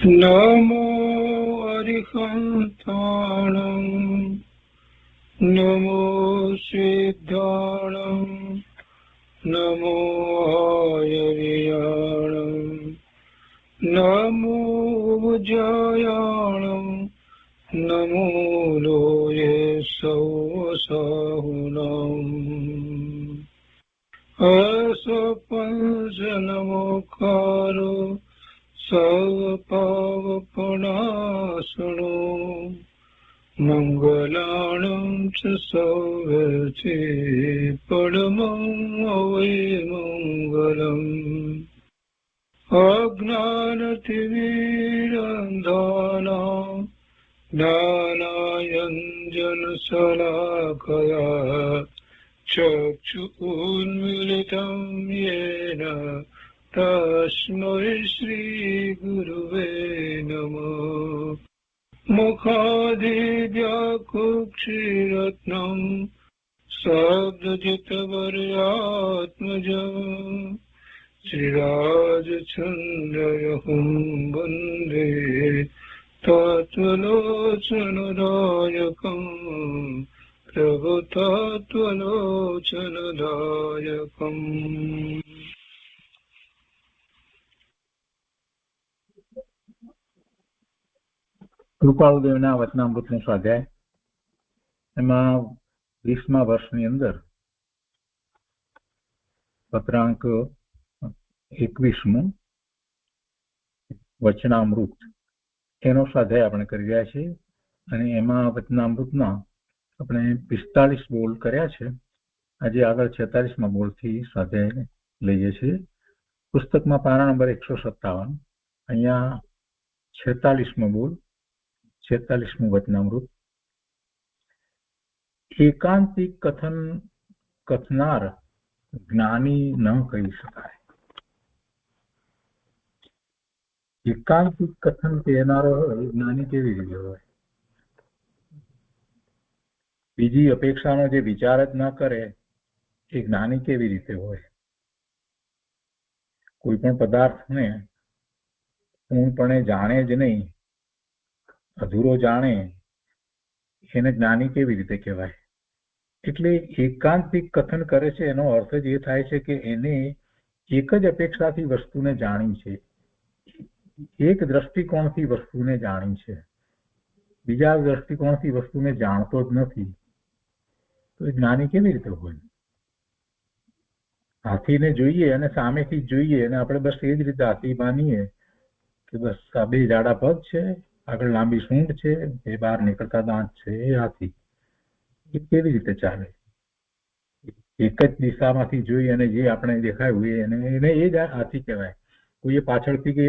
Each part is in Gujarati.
નમો અરિહંતાણં નમો સિદ્ધાણં નમો આયર્યાણં નમો ઉજ્જયાણં નમો લોયે સૌસાહુનમ અસપંચનમોકારો સર્વપાવપનાશનો મંગલાણં ચ સૌવર્તે પરમં અવૈમંગલમ અજ્ઞાનતિમિરંધાનાં જ્ઞાનાંજનશલાકયા ચક્ષુન્મીલિतं येन તસ્મૈ શ્રીગુરુવે નમઃ મુખાદિવ્યાકુક્ષિરત્નં સબ્દજિતવર્યાત્મજં શ્રીરાજચંદ્રયહું વંદે તત્વલોચનદાયકં પ્રભુતત્વલોચનદાયકં. કૃપાળુદેવના વચનામૃતનો સ્વાધ્યાય. એમાં 20મા વર્ષની અંદર પત્રાંક 21મું વચનામૃત એનો સ્વાધ્યાય આપણે કરી રહ્યા છીએ. અને એમાં વચનામૃતમાં આપણે 45 બોલ કર્યા છે. આજે આગળ 46મા બોલથી સ્વાધ્યાય લઈએ છીએ. પુસ્તકમાં પાના નંબર 157, અહીંયા 46મો બોલ, 46મું વચનામૃત. એકાંતિક કથન કથનાર જ્ઞાની ન કહી શકાય. એકાંતિક કથન કહેનારો હોય જ્ઞાની કેવી રીતે હોય? બીજી અપેક્ષાનો જે વિચાર જ ન કરે એ જ્ઞાની કેવી રીતે હોય? કોઈ પણ પદાર્થને પૂર્ણપણે જાણે જ નહીં, અધૂરો જાણે, એને જ્ઞાની કેવી રીતે કહેવાય? એટલે એકાંતિક કથન કરે છે એનો અર્થ જ એ થાય છે કે એને એક જ અપેક્ષાથી વસ્તુને જાણી છે, એક દ્રષ્ટિકોણથી વસ્તુને જાણી છે, બીજા દ્રષ્ટિકોણથી વસ્તુને જાણતો જ નથી. તો એ જ્ઞાની કેવી રીતે હોય? હાથીને જોઈએ અને સામેથી જ જોઈએ અને આપણે બસ એ જ રીતે હાથી માનીએ કે બસ આ બે જાડા પગ છે, આગળ લાંબી સૂંઢ છે, બે બહાર નીકળતા દાંત છે, એ હાથી. એ કેવી રીતે ચાલે? એક જ દિશામાંથી જોઈ અને જે આપણે દેખાયું એને એ જ હાથી કહેવાય. કોઈએ પાછળથી કે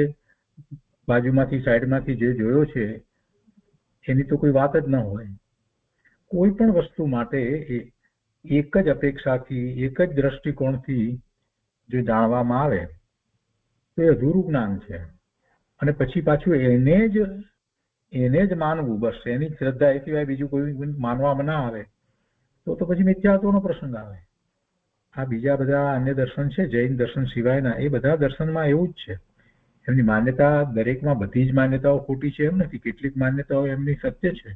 બાજુમાંથી સાઈડમાંથી જે જોયો છે એની તો કોઈ વાત જ ન હોય. કોઈ પણ વસ્તુ માટે એક જ અપેક્ષાથી, એક જ દ્રષ્ટિકોણથી જો જાણવામાં આવે તો એ અધૂરું જ્ઞાન છે. અને પછી પાછું એને જ માનવું, બસ એની શ્રદ્ધા એ સિવાય બીજું કોઈ માનવામાં ના આવે તો પછી મિથ્યાત્વનો પ્રસંગ આવે. આ બીજા બધા અન્ય દર્શન છે, જૈન દર્શન સિવાયના, એ બધા દર્શનમાં એવું જ છે. એમની માન્યતા દરેકમાં બધી જ માન્યતાઓ ખોટી છે એમ નથી, કેટલીક માન્યતાઓ એમની સત્ય છે,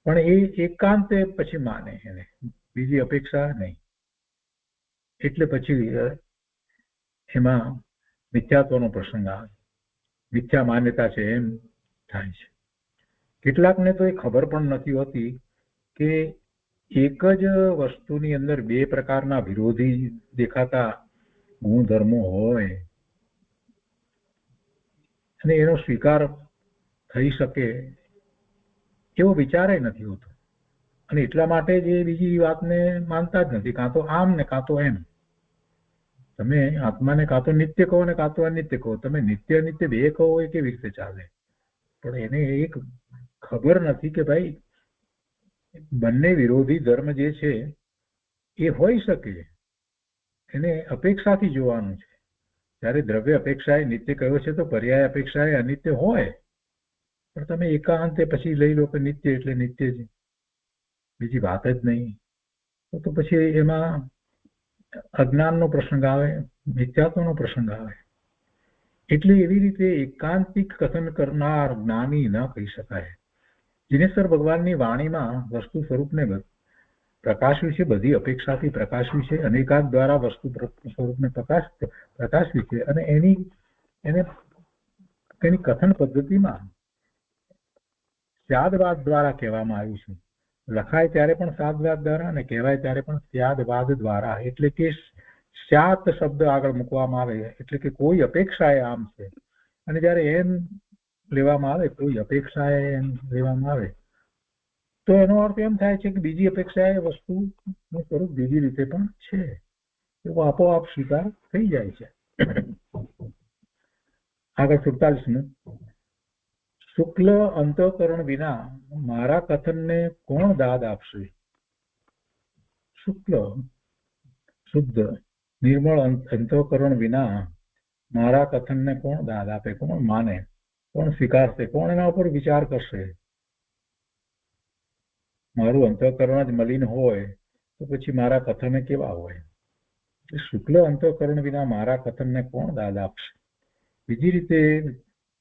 પણ એ એકાંતે પછી માને, એને બીજી અપેક્ષા નહીં. એટલે પછી એમાં મિથ્યાત્વનો પ્રસંગ આવે, મિથ્યા માન્યતા છે એમ થાય છે. કેટલાકને તો એ ખબર પણ નથી હોતી કે એક જ વસ્તુની અંદર બે પ્રકારના વિરોધી દેખાતા ગુણધર્મો હોય અને એનો સ્વીકાર થઈ શકે એવો વિચારે નથી હોતો. અને એટલા માટે જ એ બીજી વાતને માનતા જ નથી, કાં તો આમ ને કાં તો એમ. તમે આત્માને કાં તો નિત્ય કહો ને કાં તો અનિત્ય કહો. તમે નિત્ય અનિત્ય બે કહો એ કેવી રીતે ચાલે? પણ એને એક ખબર નથી કે ભાઈ બંને વિરોધી ધર્મ જે છે એ હોઈ શકે, એને અપેક્ષાથી જોવાનું છે. જ્યારે દ્રવ્ય અપેક્ષા એ નિત્ય કહ્યો છે તો પર્યાય અપેક્ષા એ અનિત્ય હોય, પણ તમે એકાંતે પછી લઈ લો કે નિત્ય એટલે નિત્ય જ, બીજી વાત જ નહીં. તો પછી એમાં અજ્ઞાનનો પ્રસંગ આવે, મિથ્યાત્વનો પ્રસંગ આવે. એટલે એવી રીતે એકાંતિક કથન કરનાર જ્ઞાની ન કહી શકાય. દિનેશ્વર ભગવાનની વાણીમાં વસ્તુ સ્વરૂપને પ્રકાશ્યું છે, બધી અપેક્ષાથી પ્રકાશ્યું છે, અનેકાંત દ્વારા વસ્તુ સ્વરૂપને પ્રકાશ્યું છે, અને તેની કથન પદ્ધતિમાં સ્યાદવાદ દ્વારા કહેવામાં આવ્યું છે. લખાય ત્યારે પણ સ્યાદવાદ દ્વારા અને કહેવાય ત્યારે પણ સ્યાદવાદ દ્વારા. એટલે કે સ્યાત શબ્દ આગળ મૂકવામાં આવે એટલે કે કોઈ અપેક્ષાએ આમ છે, અને જયારે એમ લેવામાં આવે, કોઈ અપેક્ષાએ એમ લેવામાં આવે, તો એનો અર્થ એમ થાય છે કે બીજી અપેક્ષાએ વસ્તુનું સ્વરૂપ બીજી રીતે પણ છે, એવો આપોઆપ સ્વીકાર થઈ જાય છે. આગળ 47મું. શુક્લ અંતઃકરણ વિના મારા કથનને કોણ દાદ આપશે? શુક્લ શુદ્ધ નિર્મળ અંતઃકરણ વિના મારા કથનને કોણ દાદ આપે, કોણ માને, કોણ સ્વીકારશે, કોણ એના ઉપર વિચાર કરશે? મારું અંતઃકરણ જ મલિન હોય તો પછી મારા કથન કેવા હોય? શુક્લ અંતઃકરણ વિના મારા કથનને કોણ દાદ આપશે? બીજી રીતે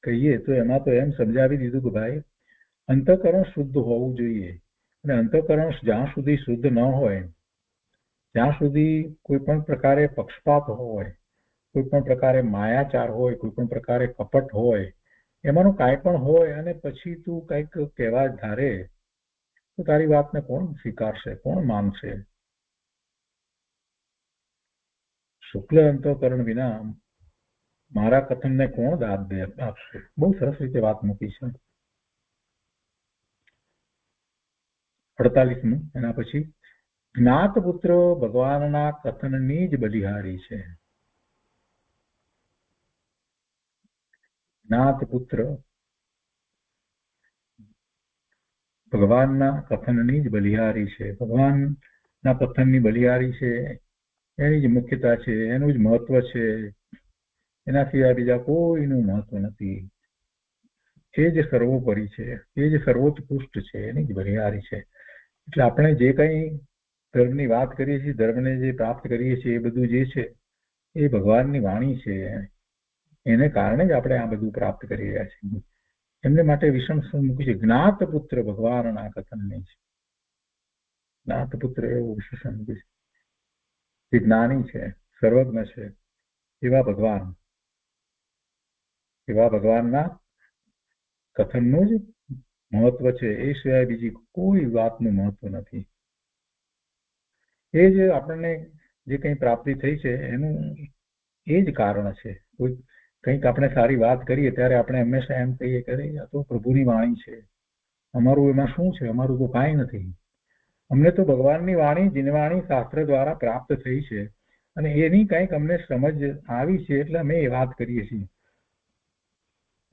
કહીએ તો એમાં તો એમ સમજાવી દીધું કે ભાઈ અંતઃકરણ શુદ્ધ હોવું જોઈએ, અને અંતઃકરણ જ્યાં સુધી શુદ્ધ ન હોય, જ્યાં સુધી કોઈ પણ પ્રકારે પક્ષપાત હોય, કોઈ પણ પ્રકારે માયાચાર હોય, કોઈ પણ પ્રકારે કપટ હોય, એમાંનું કાંઈ પણ હોય, અને પછી તું કંઈક કહેવા ધારે તો તારી વાતને કોણ સ્વીકારશે, કોણ માનશે? શુક્લ અંતઃકરણ વિના મારા કથનને કોણ દાદ આપશે? બહુ સરસ રીતે વાત મૂકી છે. 48મું. એના પછી જ્ઞાતપુત્ર ભગવાનના કથનની જ બલિહારી છે. જ્ઞાતપુત્ર ભગવાનના કથનની જ બલિહારી છે. ભગવાનના કથનની બલિહારી છે, એની જ મુખ્યતા છે, એનું જ મહત્વ છે. એના સિવાય બીજા કોઈનું મહત્વ નથી. એ જ સર્વોપરી છે, એ જ સર્વોત્કૃષ્ટ છે, એની જ બલિહારી છે. એટલે આપણે જે કંઈ ધર્મની વાત કરીએ છીએ, ધર્મને જે પ્રાપ્ત કરીએ છીએ, એ બધું જે છે એ ભગવાનની વાણી છે. એને કારણે જ આપણે આ બધું પ્રાપ્ત કરી રહ્યા છીએ. એમને માટે વિશેષણ મૂક્યું છે, જ્ઞાતપુત્ર ભગવાનના કથનની છે. જ્ઞાતપુત્ર એવું વિશેષણ મૂક્યું છે. જે જ્ઞાની છે, સર્વજ્ઞ છે, એવા ભગવાનના કથનનું જ મહત્વ છે. એ સિવાય બીજી કોઈ વાતનું મહત્વ નથી. એ જ આપણને જે કંઈ પ્રાપ્તિ થઈ છે એનું એ જ કારણ છે. કોઈ કંઈક આપણે સારી વાત કરીએ ત્યારે આપણે હંમેશા એમ કહીએ કે આ તો પ્રભુની વાણી છે, અમારું એમાં શું છે, અમારું તો કાંઈ નથી. અમને તો ભગવાનની વાણી જીનવાણી શાસ્ત્ર દ્વારા પ્રાપ્ત થઈ છે, અને એની કંઈક અમને સમજ આવી છે, એટલે અમે એ વાત કરીએ છીએ.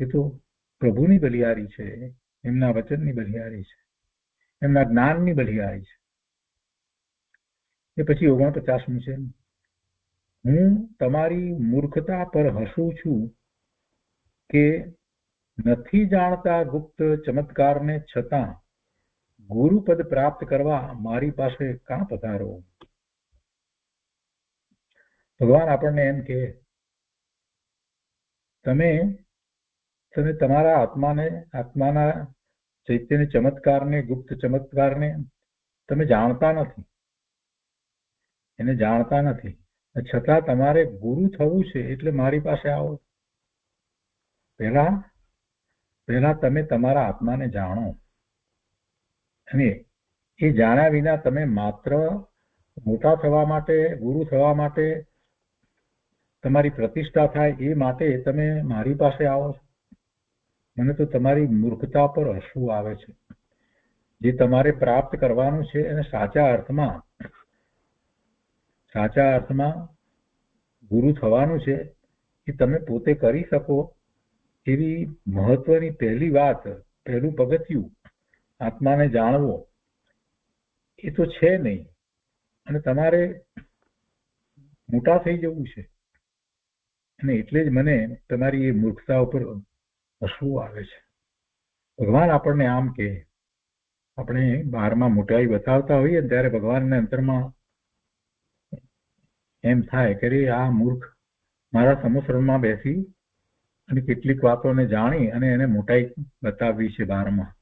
એ તો પ્રભુની બલિહારી છે, એમના વચનની બલિહારી છે, એમના જ્ઞાનની બલિહારી છે. એ પછી 49મું છે. હું તમારી મૂર્ખતા પર હસું છું કે નથી જાણતા ગુપ્ત ચમત્કારને છતાં ગુરુપદ પ્રાપ્ત કરવા મારી પાસે કાં પધારો? ભગવાન આપણને એમ કહે, તમે તમારા આત્માના ચૈતન્ય ચમત્કારને, ગુપ્ત ચમત્કારને તમે જાણતા નથી, એને જાણતા નથી, છતાં તમારે ગુરુ થવું છે એટલે મારી પાસે આવો. પહેલા તમે તમારા આત્માને જાણો, અને એ જાણ્યા વિના તમે માત્ર મોટા થવા માટે, ગુરુ થવા માટે, તમારી પ્રતિષ્ઠા થાય એ માટે તમે મારી પાસે આવો. મને તો તમારી મૂર્ખતા પર હસવું આવે છે. જે તમારે પ્રાપ્ત કરવાનું છે અને સાચા અર્થમાં ગુરુ થવાનું છે, એ તમે પોતે કરી શકો એવી મહત્વની પહેલી વાત, પહેલું પગથિયું આત્માને જાણવો, એ તો છે નહીં. અને તમારે મોટા થઈ જવું છે, અને એટલે જ મને તમારી એ મૂર્ખતા ઉપર હસવું આવે છે. ભગવાન આપણને આમ કે આપણે બહારમાં મોટાઈ બતાવતા હોઈએ ત્યારે ભગવાનને અંતરમાં એમ થાય કે આ મૂર્ખ મારા સમુસરણમાં બેસી અને કેટલીક વાતોને જાણી અને એને મોટાઈ બતાવવી છે બહારમાં,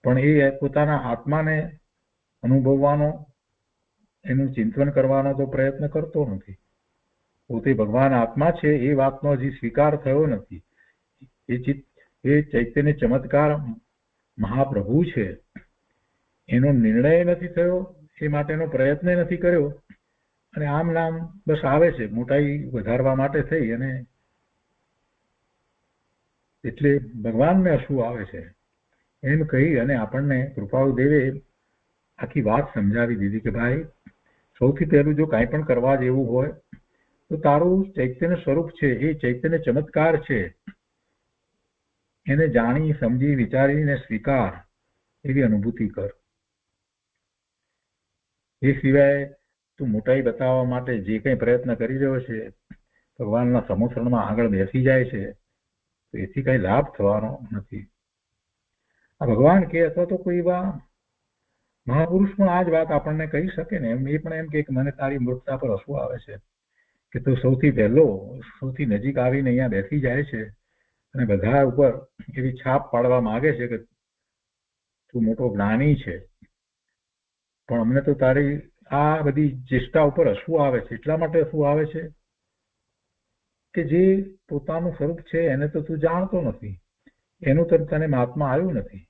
પણ એ પોતાના આત્માને અનુભવવાનો, એનું ચિંતન કરવાનો તો પ્રયત્ન કરતો નથી. પોતે ભગવાન આત્મા છે એ વાતનો હજી સ્વીકાર થયો નથી. એ ચૈતન્ય ચમત્કાર મહાપ્રભુ છે એનો નિર્ણય નથી થયો, એ માટેનો પ્રયત્ન નથી કર્યો, અને આમ નામ બસ આવે છે મોટાઈ વધારવા માટે થઈ, અને એટલે ભગવાનને શું આવે છે એમ કહી અને આપણને કૃપાળુ દેવે આખી વાત સમજાવી દીધી કે ભાઈ, સૌથી પહેલું જો કાંઈ પણ કરવા જેવું હોય તો તારું ચૈતન્ય સ્વરૂપ છે, એ ચૈતન્ય ચમત્કાર છે, એને જાણી સમજી વિચારીને સ્વીકાર, એવી અનુભૂતિ કર. એ સિવાય તું મોટાઈ બતાવવા માટે જે કંઈ પ્રયત્ન કરી રહ્યો છે, ભગવાનના સમોસણમાં આગળ બેસી જાય છે, તો એથી કઈ લાભ થવાનો નથી. આ ભગવાન કે અથવા તો કોઈ એવા મહાપુરુષ પણ આ જ વાત આપણને કહી શકે ને. એમ એ પણ એમ કે મને તારી મૂર્ખતા પર હસવું આવે છે કે તું સૌથી પહેલો સૌથી નજીક આવીને અહીંયા બેસી જાય છે અને બધા ઉપર એવી છાપ પાડવા માંગે છે કે તું મોટો જ્ઞાની છે, પણ અમને તો તારી આ બધી ચેષ્ટા ઉપર હસવું આવે છે. એટલા માટે હસવું આવે છે કે જે પોતાનું સ્વરૂપ છે એને તો તું જાણતો નથી, એનું તો તને મહાત્મા આવ્યું નથી.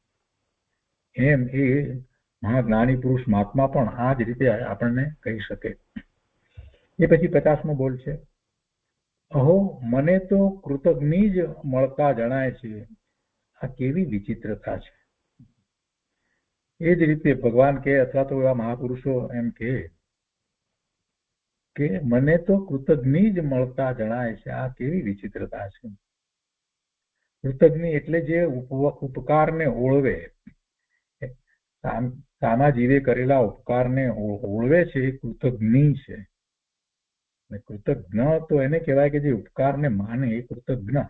એમ એ મહાજ્ઞાની પુરુષ મહાત્મા પણ આ જ રીતે આપણને કહી શકે. એ પછી 50મો બોલ છે, અહો મને તો કૃતજ્ઞ જ મળતા જણાય છે. આ કેવી વિચિત્રતા છે. એ જ રીતે ભગવાન કે અથવા તો એવા મહાપુરુષો એમ કે મને તો કૃતજ્ઞ જ મળતા જણાય છે. આ કેવી વિચિત્રતા છે. કૃતજ્ઞ એટલે જે ઉપકારને ઓળવે, સામા જીવે કરેલા ઉપકારને ઓળવે છે એ કૃતજ્ઞ છે. કૃતજ્ઞ તો એને કહેવાય કે જે ઉપકારને માને એ કૃતજ્ઞ,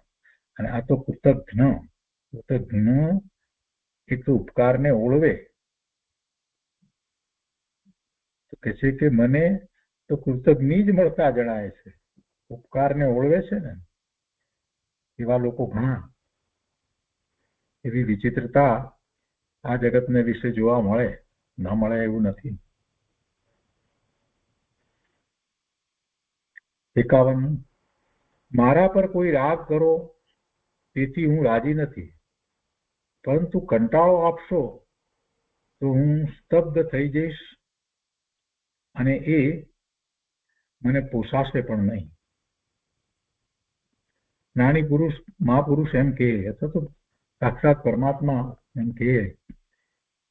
અને આ તો કૃતજ્ઞ. કૃતજ્ઞ એક તો ઉપકારને ઓળવે, તો કે છે કે મને તો કૃતજ્ઞ જ મળતા જણાય છે. ઉપકારને ઓળવે છે ને એવા લોકો ઘણા. એવી વિચિત્રતા આ જગતને વિશે જોવા મળે, ન મળે એવું નથી. 51 મારા પર કોઈ રાગ કરો તેથી હું રાજી નથી, પરંતુ કંટાળો આપશો તો હું સ્તબ્ધ થઈ જઈશ, અને એ મને પોસાશે પણ નહીં. જ્ઞાની પુરુષ મહાપુરુષ એમ કહે, અથવા તો સાક્ષાત પરમાત્મા એમ કહે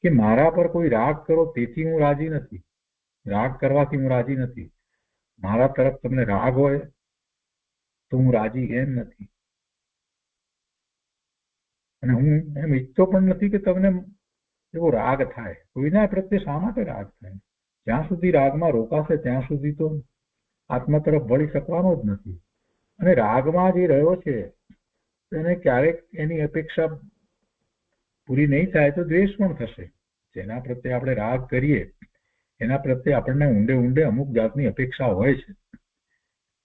કે મારા પર કોઈ રાગ કરો તેથી હું રાજી નથી, રાગ કરવાથી હું રાજી નથી. મારા તરફ તમને રાગ હોય તો હું રાજી એમ નથી, અને હું એમ ઈચ્છતો પણ નથી કે તમને એવો રાગ થાય. કોઈના પ્રત્યે શા માટે રાગ થાય? જ્યાં સુધી રાગમાં રોકાશે ત્યાં સુધી તો આત્મા તરફ વળી શકવાનો જ નથી. અને રાગમાં જે રહ્યો છે એને ક્યારેક એની અપેક્ષા પૂરી નહીં થાય તો દ્વેષ પણ થશે. જેના પ્રત્યે આપણે રાગ કરીએ એના પ્રત્યે આપણને ઊંડે ઊંડે અમુક જાતની અપેક્ષા હોય છે,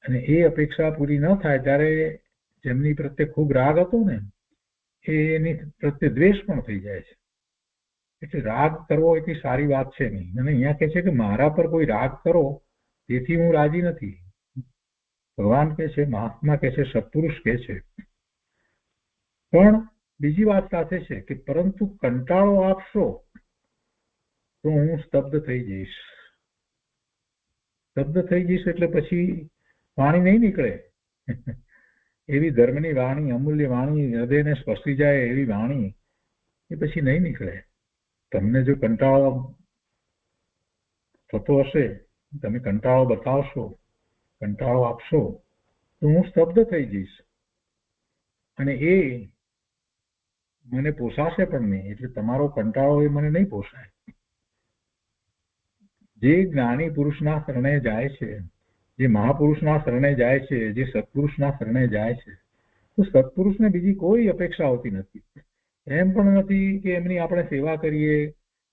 અને એ અપેક્ષા પૂરી ન થાય ત્યારે જેમની પ્રત્યે ખૂબ રાગ હતો ને એની પ્રત્યે દ્વેષ પણ થઈ જાય છે. એટલે રાગ કરવો એટલી સારી વાત છે નહીં. અને અહીંયા કહે છે કે મારા પર કોઈ રાગ કરો તેથી હું રાજી નથી. ભગવાન કે છે, મહાત્મા કે છે, સત્પુરુષ કે છે, પણ બીજી વાત સાથે છે કે પરંતુ કંટાળો આપશો તો હું સ્તબ્ધ થઈ જઈશ. સ્તબ્ધ થઈ જઈશ એટલે પછી વાણી નહીં નીકળે. એવી ધર્મની વાણી, અમૂલ્ય વાણી, હૃદયને સ્પર્શી જાય એવી વાણી એ પછી નહીં નીકળે. તમને જો કંટાળો થતો હશે, તમે કંટાળો બતાવશો, કંટાળો આપશો તો હું સ્તબ્ધ થઈ જઈશ, અને એ મને પોસાશે પણ નહીં. એટલે તમારો કંટાળો એ મને નહીં પોસાય. જે જ્ઞાની પુરુષના શરણે જાય છે, જે મહાપુરુષના શરણે જાય છે, જે સત્પુરુષના શરણે જાય છે, તો સત્પુરુષને બીજી કોઈ અપેક્ષા હોતી નથી. એમ પણ નથી કે એમની આપણે સેવા કરીએ,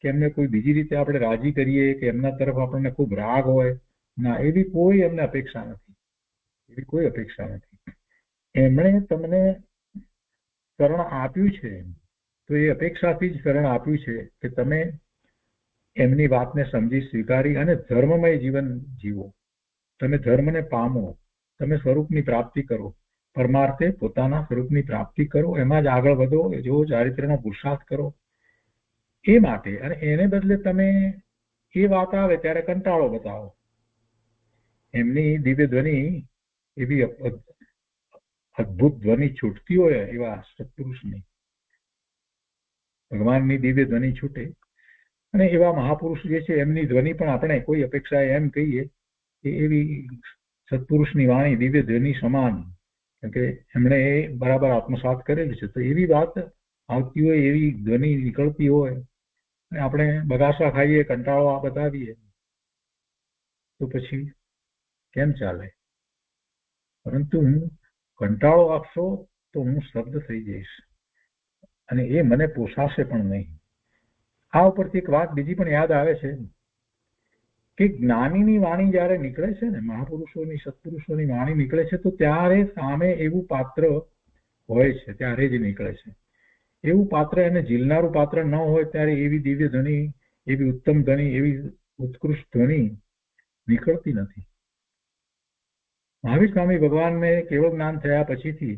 કે એમને કોઈ બીજી રીતે આપણે રાજી કરીએ, કે એમના તરફ આપણને ખૂબ રાગ હોય. ના, એવી કોઈ એમને અપેક્ષા નથી. એવી કોઈ અપેક્ષા નથી. એમણે તમને શરણ આપ્યું છે તો એ અપેક્ષાથી જ શરણ આપ્યું છે કે તમે એમની વાતને સમજી સ્વીકારી અને ધર્મમય જીવન જીવો, તમે ધર્મને પામો, તમે સ્વરૂપની પ્રાપ્તિ કરો, પરમાર્થે પોતાના સ્વરૂપની પ્રાપ્તિ કરો, એમાં જ આગળ વધો, જો ચારિત્ર્યનો પુરુષાર્થ કરો એ માટે. અને એને બદલે તમે એ વાત આવે ત્યારે કંટાળો બતાવો. એમની દિવ્ય ધ્વનિ એવી અદભુત ધ્વનિ છૂટતી હોય એવા સત્પુરુષની, ભગવાનની દિવ્ય ધ્વનિ છૂટે અને એવા મહાપુરુષ જે છે એમની ધ્વનિ પણ આપણે કોઈ અપેક્ષા એમ કહીએ કે એવી સત્પુરુષની વાણી દિવ્ય ધ્વનિ સમાન, કેમ કે એમણે એ બરાબર આત્મસાત કરેલું છે. તો એવી વાત આવતી હોય, એવી ધ્વનિ નીકળતી હોય અને આપણે બગાસા ખાઈએ, કંટાળો આ બતાવીએ તો પછી કેમ ચાલે? પરંતુ હું કંટાળો આપશો તો હું શબ્દ થઈ જઈશ અને એ મને પોસાશે પણ નહીં. આ ઉપરથી એક વાત બીજી પણ યાદ આવે છે કે જ્ઞાનીની વાણી જયારે નીકળે છે ને, મહાપુરુષોની સત્પુરુષોની વાણી નીકળે છે તો ત્યારે સામે એવું પાત્ર હોય છે, ત્યારે જ નીકળે છે. એવું પાત્ર, એને ઝીલનારું પાત્ર ન હોય ત્યારે એવી દિવ્ય ધ્વનિ, એવી ઉત્તમ ધ્વનિ, એવી ઉત્કૃષ્ટ ધ્વનિ નીકળતી નથી. મહાવીર સ્વામી ભગવાનને કેવળ જ્ઞાન થયા પછીથી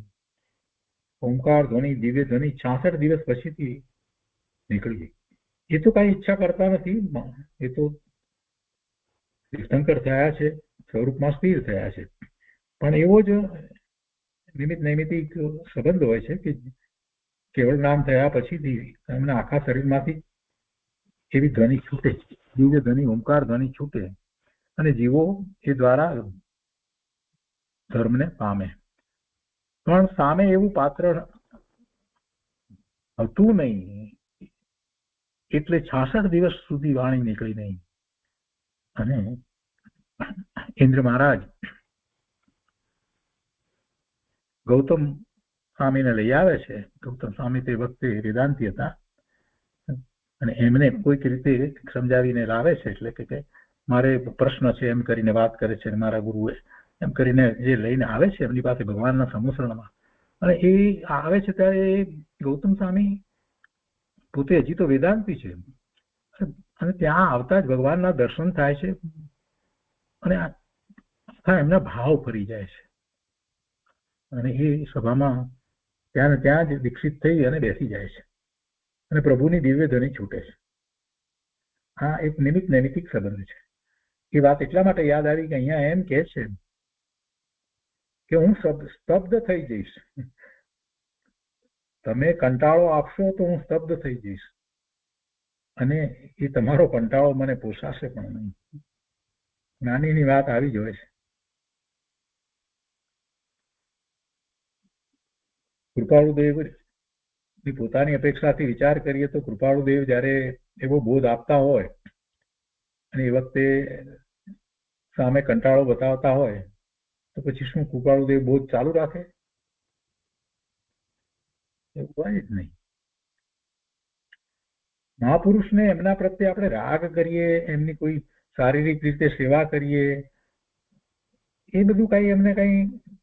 ઓમકાર ધ્વનિ, દિવ્ય ધ્વનિ 66 દિવસ પછીથી નીકળી. એ તો કઈ ઈચ્છા કરતા નથી, એ તો તીર્થંકર થયા છે, સ્વરૂપમાં સ્થિર થયા છે. પણ એવો જ નિમિત્ત નૈમિતિક સંબંધ હોય છે કે કેવળ જ્ઞાન થયા પછીથી એમના આખા શરીરમાંથી એવી ધ્વનિ છૂટે, દિવ્ય ધ્વનિ, ઓમકાર ધ્વનિ છૂટે અને જીવો એ દ્વારા ધર્મને પામે. પણ સામે એવું પાત્ર હતું નહીં એટલે 66 દિવસ સુધી વાણી નીકળી નહીં. અને ઇન્દ્ર મહારાજ ગૌતમ સ્વામીને લઈ આવે છે. ગૌતમ સ્વામી તે વખતે વેદાંતી હતા અને એમને કોઈક રીતે સમજાવીને લાવે છે. એટલે કે મારે પ્રશ્ન છે એમ કરીને વાત કરે છે. મારા ગુરુએ એમ કરીને જે લઈને આવે છે એમની પાસે ભગવાનના સમુસરણમાં, અને એ આવે છે ત્યારે ગૌતમ સ્વામી પોતે હજી તો વેદાંતી છે અને ત્યાં આવતા જ ભગવાનના દર્શન થાય છે અને આખા એમના ભાવ ફરી જાય છે અને એ સભામાં ત્યાં ને ત્યાં જ દીક્ષિત થઈ અને બેસી જાય છે અને પ્રભુની દિવ્ય ધ્વનિ છૂટે છે. આ એક નિમિત્ત નૈમિતિક સંબંધ છે. એ વાત એટલા માટે યાદ આવી કે અહીંયા એમ કે છે કે હું સ્તબ્ધ થઈ જઈશ, તમે કંટાળો આપશો તો હું સ્તબ્ધ થઈ જઈશ અને એ તમારો કંટાળો મને પોસાશે પણ નહીં. જ્ઞાનીની વાત આવી જ હોય છે. કૃપાળુદેવ ની પોતાની અપેક્ષાથી વિચાર કરીએ તો કૃપાળુદેવ જયારે એવો બોધ આપતા હોય અને એ વખતે સામે કંટાળો બતાવતા હોય તો પછી શું કૃપાળુદેવ બોધ ચાલુ રાખે? એવું હોય જ નહીં. મહાપુરુષને એમના પ્રત્યે આપણે રાગ કરીએ, એમની કોઈ શારીરિક રીતે સેવા કરીએ, એ બધું કઈ એમને કઈ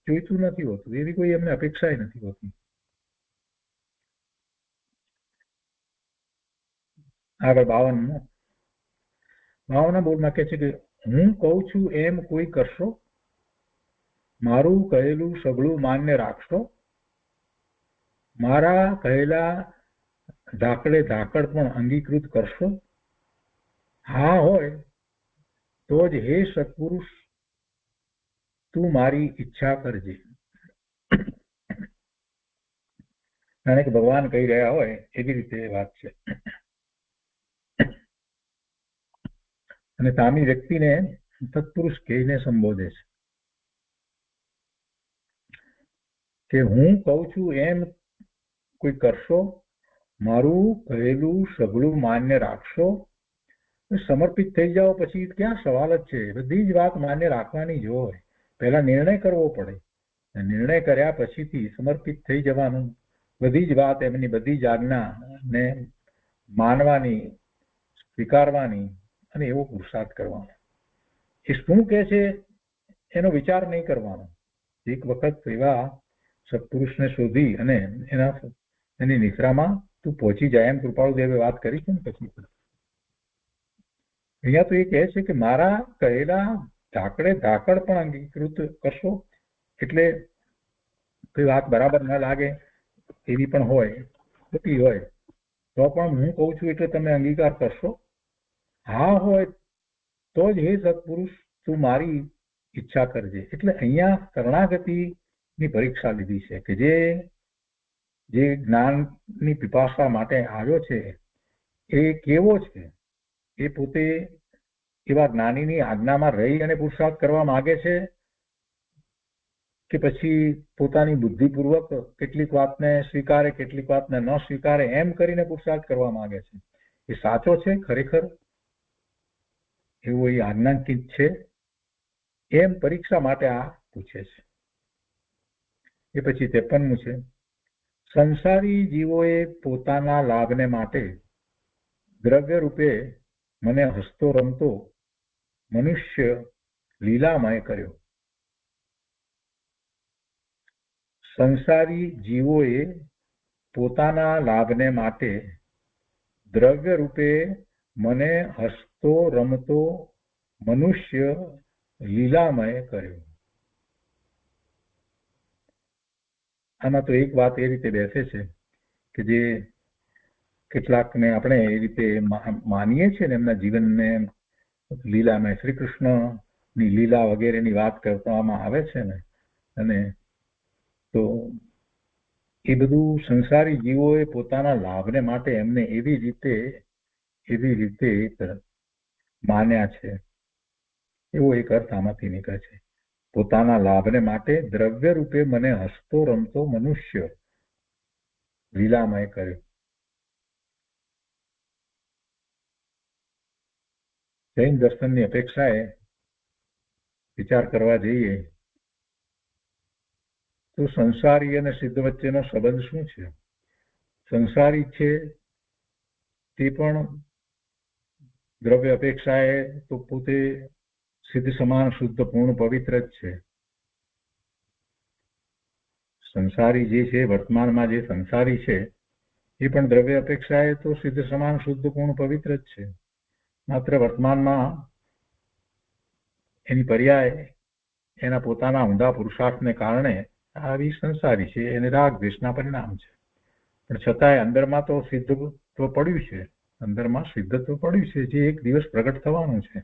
જોઈતું નથી હોતું. એવી કોઈ એમને અપેક્ષા નથી હોતી. આગળ 52 બોલમાં કહે છે કે હું કહું છું એમ કોઈ કરશો, મારું કહેલું સગળું માન્ય રાખશો, મારા કહેલા ધાકડે ધાકડ પણ અંગીકૃત કરશો. હા હોય તો જ હે સત્પુરુષ તું મારી ઈચ્છા કરજે. જાણે કે ભગવાન કહી રહ્યા હોય એવી રીતે વાત છે. અને સામી વ્યક્તિને સત્પુરુષ કહીને સંબોધે છે કે હું કહું છું એમ કોઈ કરશો, મારું કહેલું સગળું માન્ય રાખશો. સમર્પિત થઈ જાઓ પછી ક્યાં સવાલ જ છે. બધી જ વાત માન્ય રાખવાની જ હોય. પહેલા નિર્ણય કરવો પડે, નિર્ણય કર્યા પછીથી સમર્પિત થઈ જવાનું. બધી જ વાત એમની બધી જ આજ્ઞાને માનવાની, સ્વીકારવાની અને એવો પુરુષાર્થ કરવાનો. એ શું કે છે એનો વિચાર નહીં કરવાનો. એક વખત એવા સત્પુરુષને શોધી અને એના એની નિશ્રામાં તું પહોંચી જાય એમ કૃપાળુદેવે વાત કરી છે ને પછી અહીંયા તો એ કહે છે કે મારા કહેલા ધાકડે ધાકડ પણ અંગીકૃત કરશો. એટલે કોઈ વાત બરાબર ન લાગે એવી પણ હોય, ખોટી હોય, તો પણ હું કહું છું એટલે તમે અંગીકાર કરશો. હા હોય તો જ હે સત્પુરુષ તું મારી ઈચ્છા કરજે. એટલે અહીંયા શરણાગતિની પરીક્ષા લીધી છે કે જે જ્ઞાનની પીપાસા માટે આવ્યો છે એ કેવો છે, એ પોતે એવા જ્ઞાનીની આજ્ઞામાં રહી અને પુરુષાર્થ કરવા માંગે છે કે પછી પોતાની બુદ્ધિપૂર્વક કેટલીક વાતને સ્વીકારે કેટલીક વાતને ન સ્વીકારે એમ કરીને પુરુષાર્થ કરવા માંગે છે. એ સાચો છે ખરેખર એવો એ આજ્ઞાંકિત છે એમ પરીક્ષા માટે આ પૂછે છે. એ પછી 53મું છે, સંસારી જીવોએ પોતાના લાભને માટે દ્રવ્ય રૂપે મને હસતો રમતો મનુષ્ય લીલામય કર્યો. સંસારી જીવોએ પોતાના લાભને માટે દ્રવ્ય રૂપે મને હસતો રમતો મનુષ્ય લીલામય કર્યો. આમાં તો એક વાત એ રીતે બેસે છે કે જે કેટલાકને આપણે એ રીતે માનીએ છીએ ને એમના જીવનને લીલામય, શ્રી કૃષ્ણની લીલા વગેરેની વાત કરવામાં આવે છે ને, અને તો એ બધું સંસારી જીવોએ પોતાના લાભને માટે એમને એવી રીતે માન્યા છે એવો એક અર્થ આમાંથી નીકળે છે. પોતાના લાભને માટે દ્રવ્ય રૂપે મને હસતો રમતો મનુષ્ય લીલામય કર્યો. જૈન દર્શનની અપેક્ષાએ વિચાર કરવા જઈએ તો સંસારી અને સિદ્ધ વચ્ચેનો સંબંધ શું છે? સંસારી છે તે પણ દ્રવ્ય અપેક્ષાએ તો પોતે સિદ્ધ સમાન શુદ્ધ પૂર્ણ પવિત્ર જ છે. સંસારી જે છે, વર્તમાનમાં જે સંસારી છે એ પણ દ્રવ્ય અપેક્ષાએ તો સિદ્ધ સમાન શુદ્ધ પૂર્ણ પવિત્ર જ છે. માત્ર વર્તમાનમાં એની પર્યાય એના પોતાના ઊંડા પુરુષાર્થને કારણે આવી સંસારી છે, એને રાગ દ્વેષના પરિણામ છે. પણ છતાંય અંદરમાં તો સિદ્ધત્વ પડ્યું છે, અંદરમાં સિદ્ધત્વ પડ્યું છે જે એક દિવસ પ્રગટ થવાનું છે.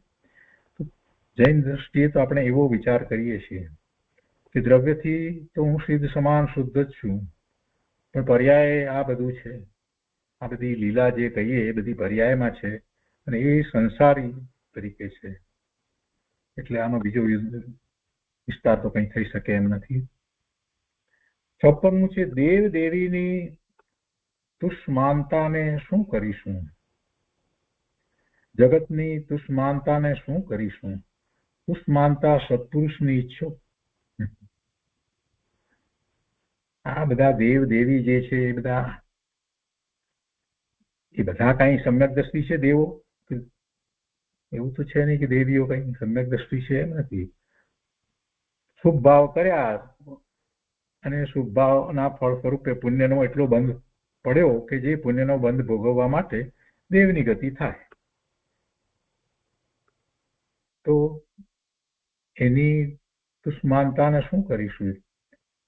જૈન દ્રષ્ટિએ તો આપણે એવો વિચાર કરીએ છીએ કે દ્રવ્યથી તો હું સિદ્ધ સમાન શુદ્ધ જ છું, પણ પર્યાય આ બધું છે, આ બધી લીલા જે કહીએ એ બધી પર્યાયમાં છે અને એ સંસારી તરીકે છે. એટલે આનો બીજો વિસ્તાર તો કંઈ થઈ શકે એમ નથી. 56મું છે, દેવ દેવીની તુષ્માનતાને શું કરીશું? જગતની તુષ્માનતાને શું કરીશું? તુષ્માનતા સત્પુરુષની ઈચ્છો. આ બધા દેવ દેવી જે છે એ બધા કઈ સમ્યક દ્રષ્ટિ છે દેવો? એવું તો છે નહીં કે દેવીઓ કઈ સમ્યક દ્રષ્ટિ છે, એમ નથી. શુભ ભાવ કર્યા અને શુભ ભાવના ફળ સ્વરૂપે પુણ્યનો એટલો બંધ પડ્યો કે જે પુણ્યનો બંધ ભોગવવા માટે દેવની ગતિ થાય, તો એની તુષ્માનતાને શું કરીશું?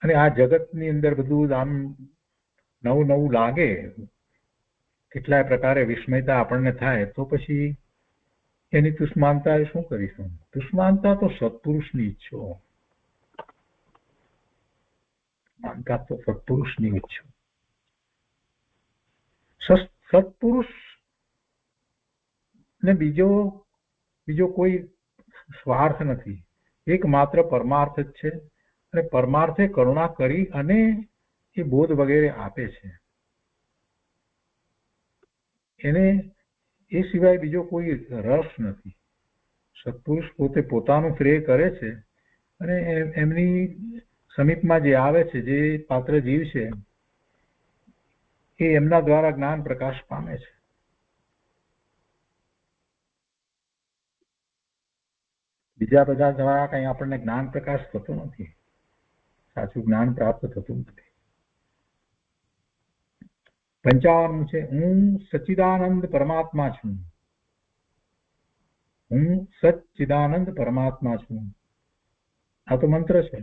અને આ જગતની અંદર બધું આમ નવું નવું લાગે, કેટલાય પ્રકારે વિસ્મયતા આપણને થાય, તો પછી એની તુષ્માનતા શું કરીશું? તુષ્માનતા તો સત્પુરુષની ઈચ્છો, માનતા તો સત્પુરુષની ઈચ્છો. સત્પુરુષ ને બીજો કોઈ સ્વાર્થ નથી, એકમાત્ર પરમાર્થ જ છે. અને પરમાર્થે કરુણા કરી અને એ બોધ વગેરે આપે છે. એને એ સિવાય બીજો કોઈ રસ નથી. સત્પુરુષ પોતે પોતાનું શ્રેય કરે છે અને એમની સમીપમાં જે આવે છે, જે પાત્ર જીવ છે, એ એમના દ્વારા જ્ઞાન પ્રકાશ પામે છે. બીજા બધા દ્વારા કઈ આપણને જ્ઞાન પ્રકાશ થતો નથી, સાચું જ્ઞાન પ્રાપ્ત થતું નથી. 55 છે, હું સચ્ચિદાનંદ પરમાત્મા છું. હું સચ્ચિદાનંદ પરમાત્મા છું. આ તો મંત્ર છે.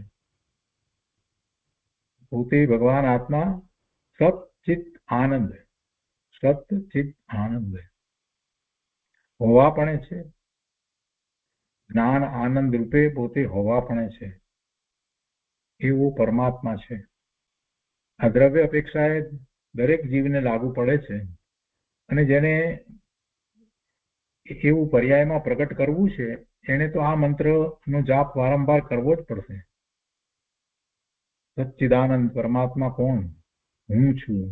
પોતે ભગવાન આત્મા સચ્ચિત આનંદ, સચ્ચિત આનંદ હોવાપણે છે. જ્ઞાન આનંદ રૂપે પોતે હોવાપણે છે, એવો પરમાત્મા છે. આ દ્રવ્ય અપેક્ષાએ દરેક જીવને લાગુ પડે છે, અને જેને એવું પર્યાયમાં પ્રગટ કરવું છે એને તો આ મંત્રનો જાપ વારંવાર કરવો જ પડશે. સચ્ચિદાનંદ પરમાત્મા કોણ? હું છું.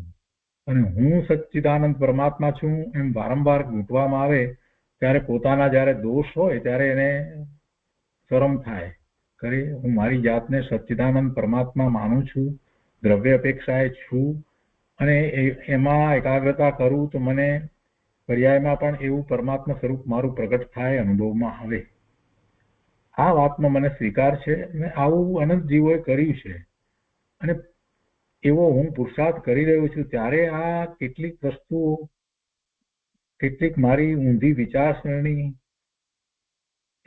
અને હું સચ્ચિદાનંદ પરમાત્મા છું એમ વારંવાર ગૂંટવામાં આવે ત્યારે પોતાના જ્યારે દોષ હોય ત્યારે એને શરમ થાય. કરે હું મારી જાતને સચ્ચિદાનંદ પરમાત્મા માનું છું, દ્રવ્ય અપેક્ષાએ છું, અને એમાં એકાગ્રતા કરું તો મને પર્યાયમાં પણ એવું પરમાત્મા સ્વરૂપ મારું પ્રગટ થાય, અનુભવમાં આવે. આ વાતનો મને સ્વીકાર છે, અને આવું અનંત જીવોએ કર્યું છે, અને એવો હું પુરુષાર્થ કરી રહ્યો છું. ત્યારે આ કેટલીક વસ્તુઓ, કેટલીક મારી ઊંધી વિચારસરણી,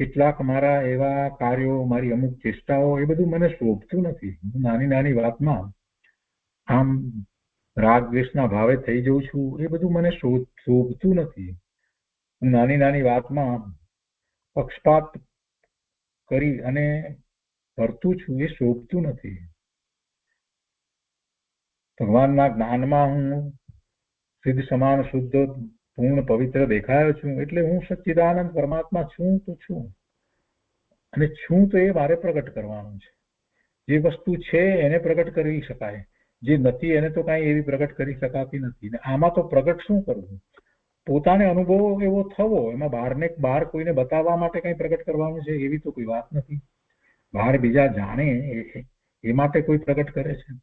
કેટલાક મારા એવા કાર્યો, મારી અમુક ચેષ્ટાઓ, એ બધું મને શોભતું નથી. હું નાની નાની વાતમાં આમ રાગ દ્વેષના ભાવે થઈ જઉં છું, એ બધું મને શોભતું નથી. હું નાની નાની વાતમાં પક્ષપાત કરી અને કરતું છું, એ શોભતું નથી. ભગવાનના જ્ઞાનમાં હું સિદ્ધ સમાન શુદ્ધ પૂર્ણ પવિત્ર દેખાયો છું, એટલે હું સચ્ચિદાનંદ પરમાત્મા છું તો છું, અને છું તો એ મારે પ્રગટ કરવાનું છે. જે વસ્તુ છે એને પ્રગટ કરી શકાય, જે નથી એને તો કાંઈ એવી પ્રગટ કરી શકાતી નથી. ને આમાં તો પ્રગટ શું કરવું? પોતાને અનુભવ એવો થવો, એમાં બહાર કોઈને બતાવવા માટે કંઈ પ્રગટ કરવાનું છે એવી તો કોઈ વાત નથી. બહાર બીજા જાણે એ માટે કોઈ પ્રગટ કરે છે.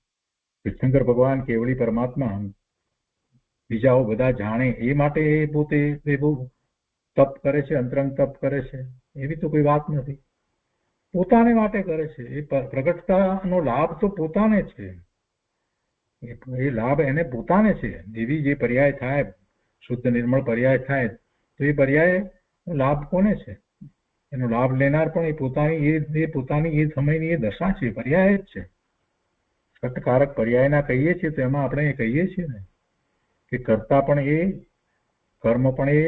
તીર્થંકર ભગવાન કેવળી પરમાત્મા બીજાઓ બધા જાણે એ માટે પોતે બહુ તપ કરે છે, અંતરંગ તપ કરે છે, એવી તો કોઈ વાત નથી. પોતાને માટે કરે છે. એ પ્રગટતાનો લાભ તો પોતાને છે, એ લાભ એને પોતાને છે. એવી જે પર્યાય થાય, શુદ્ધ નિર્મળ પર્યાય થાય, તો એ પર્યાય લાભ કોને છે? એનો લાભ લેનાર પણ એ પોતાની એ સમયની એ દશા છે, પર્યાય જ છે. સટકારક પર્યાયના કહીએ છીએ તો એમાં આપણે કહીએ છીએ ને કે કર્તા પણ એ, કર્મ પણ એ,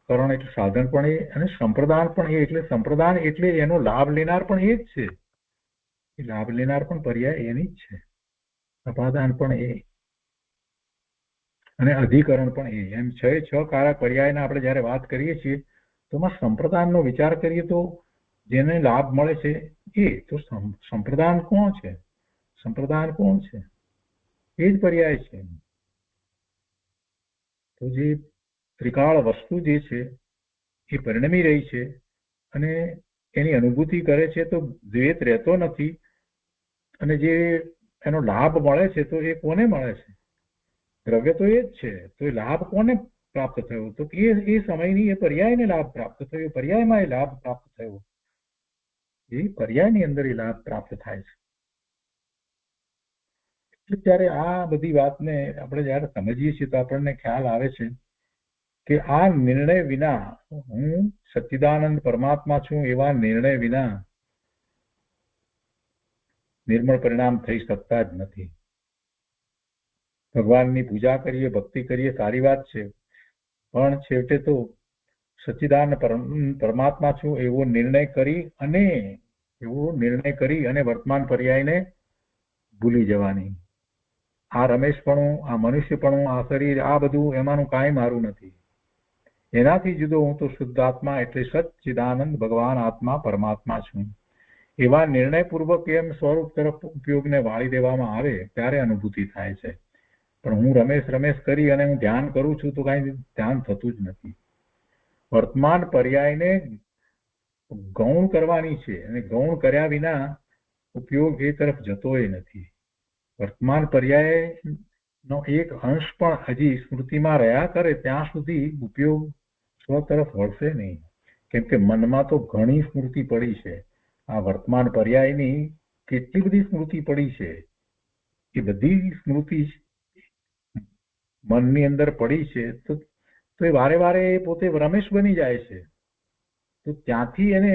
કરણ એટલે સાધન પણ એ, અને સંપ્રદાન પણ એ. એટલે સંપ્રદાન એટલે એનો લાભ લેનાર પણ એ જ છે. એ લાભ લેનાર પણ પર્યાય એની જ છે. અપાદાન પણ એ, અને અધિકરણ પણ એ. એમ છ કારક પર્યાયના આપણે જયારે વાત કરીએ છીએ તો એમાં સંપ્રદાનનો વિચાર કરીએ તો જેને લાભ મળે છે એ તો સંપ્રદાન કોણ છે? સંપ્રદાન કોણ છે? એ જ પર્યાય છે. તો જે ત્રિકાળ વસ્તુ જે છે એ પરિણમી રહી છે, અને એની અનુભૂતિ કરે છે તો દ્વૈત રહેતો નથી. અને જે એનો લાભ મળે છે તો એ કોને મળે છે? દ્રવ્ય તો એ જ છે. તો એ લાભ કોને પ્રાપ્ત થયો? તો એ સમયની એ પર્યાયને લાભ પ્રાપ્ત થયો. પર્યાયમાં એ લાભ પ્રાપ્ત થયો. એ પર્યાયની અંદર એ લાભ પ્રાપ્ત થાય છે. એટલે ત્યારે આ બધી વાતને આપણે જયારે સમજીએ છીએ તો આપણને ખ્યાલ આવે છે કે આ નિર્ણય વિના, હું સચ્ચિદાનંદ પરમાત્મા છું એવા નિર્ણય વિના નિર્મળ પરિણામ થઈ શકતા જ નથી. ભગવાનની પૂજા કરીએ, ભક્તિ કરીએ, સારી વાત છે, પણ છેવટે તો સચ્ચિદાનંદ પરમાત્મા છું એવો નિર્ણય કરી અને વર્તમાન પર્યાયને ભૂલી જવાની. આ રમેશપણું, આ મનુષ્યપણું, આ શરીર, આ બધું એમાંનું કાંઈ મારું નથી. એનાથી જુદો હું તો શુદ્ધ આત્મા એટલે સચ્ચિદાનંદ ભગવાન આત્મા પરમાત્મા છું. એવા નિર્ણયપૂર્વક એમ સ્વરૂપ તરફ ઉપયોગને વાળી દેવામાં આવે ત્યારે અનુભૂતિ થાય છે. પણ હું રમેશ કરી અને હું ધ્યાન કરું છું તો કાંઈ ધ્યાન થતું જ નથી. વર્તમાન પર્યાયને ગૌણ કરવાની છે, અને ગૌણ કર્યા વિના ઉપયોગ એ તરફ જતોય નથી. વર્તમાન પર્યાયનો એક અંશ પણ હજી સ્મૃતિમાં રહ્યા કરે ત્યાં સુધી ઉપયોગ સ્વ તરફ વળશે નહીં. કેમ કે મનમાં તો ઘણી સ્મૃતિ પડી છે. આ વર્તમાન પર્યાયની કેટલી બધી સ્મૃતિ પડી છે. એ બધી સ્મૃતિ મનની અંદર પડી છે તો એ વારે વારે પોતે રમેશ બની જાય છે. તો ત્યાંથી એને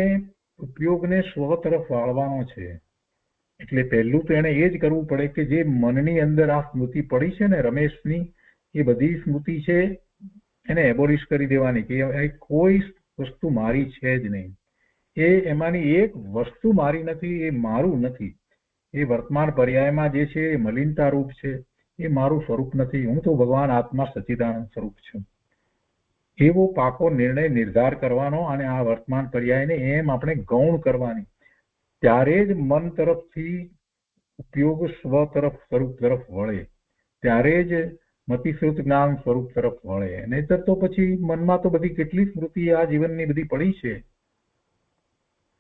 ઉપયોગને સ્વ તરફ વાળવાનો છે. એટલે પહેલું તો એને એ જ કરવું પડે કે જે મનની અંદર આ સ્મૃતિ પડી છે ને રમેશની, એ બધી સ્મૃતિ છે એને એબોલિશ કરી દેવાની, કે કોઈ વસ્તુ મારી છે જ નહીં. એમાંની એક વસ્તુ મારી નથી, એ મારું નથી. એ વર્તમાન પર્યાયમાં જે છે એ મલિનતા રૂપ છે, એ મારું સ્વરૂપ નથી. હું તો ભગવાન આત્મા સચ્ચિદાનંદ સ્વરૂપ છું. એવો પાકો નિર્ણય નિર્ધાર કરવાનો અને આ વર્તમાન પર્યાયને એમ આપણે ગૌણ કરવાની. ત્યારે જ મન તરફથી ઉપયોગ સ્વ તરફ સ્વરૂપ તરફ વળે, ત્યારે જ મતિશ્રુત જ્ઞાન સ્વરૂપ તરફ વળે. નહીતર તો પછી મનમાં તો બધી કેટલી સ્મૃતિ આ જીવનની બધી પડી છે,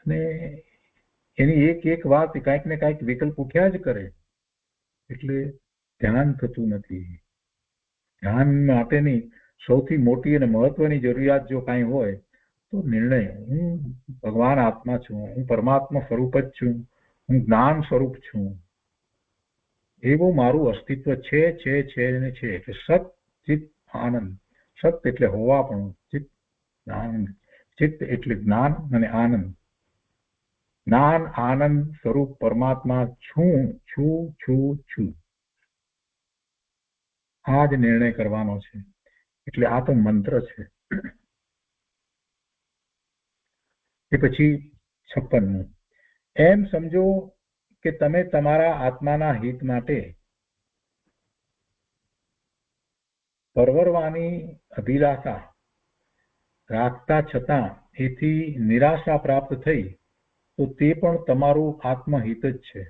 અને એની એક એક વાત કાંઈક ને કાંઈક વિકલ્પ ઉઠ્યા જ કરે, એટલે ધ્યાન થતું નથી. ધ્યાન માટેની સૌથી મોટી અને મહત્વની જરૂરિયાત જો કાંઈ હોય તો નિર્ણય. હું ભગવાન આત્મા છું, હું પરમાત્મા સ્વરૂપ જ છું, હું જ્ઞાન સ્વરૂપ છું, એવું મારું અસ્તિત્વ છે ને છે. એટલે સત ચિત્ત આનંદ. સત એટલે હોવાપણું, ચિત્ત આનંદ. ચિત્ત એટલે જ્ઞાન અને આનંદ. જ્ઞાન આનંદ સ્વરૂપ પરમાત્મા છું છું છું છું. આ જ નિર્ણય કરવાનો છે. એટલે આ તો મંત્ર છે. એ પછી 56મું, એમ સમજો કે તમે તમારા આત્માના હિત માટે પરવરવાની અભિલાષા રાખતા છતાં એથી નિરાશા પ્રાપ્ત થઈ તો તે પણ તમારું આત્મહિત જ છે.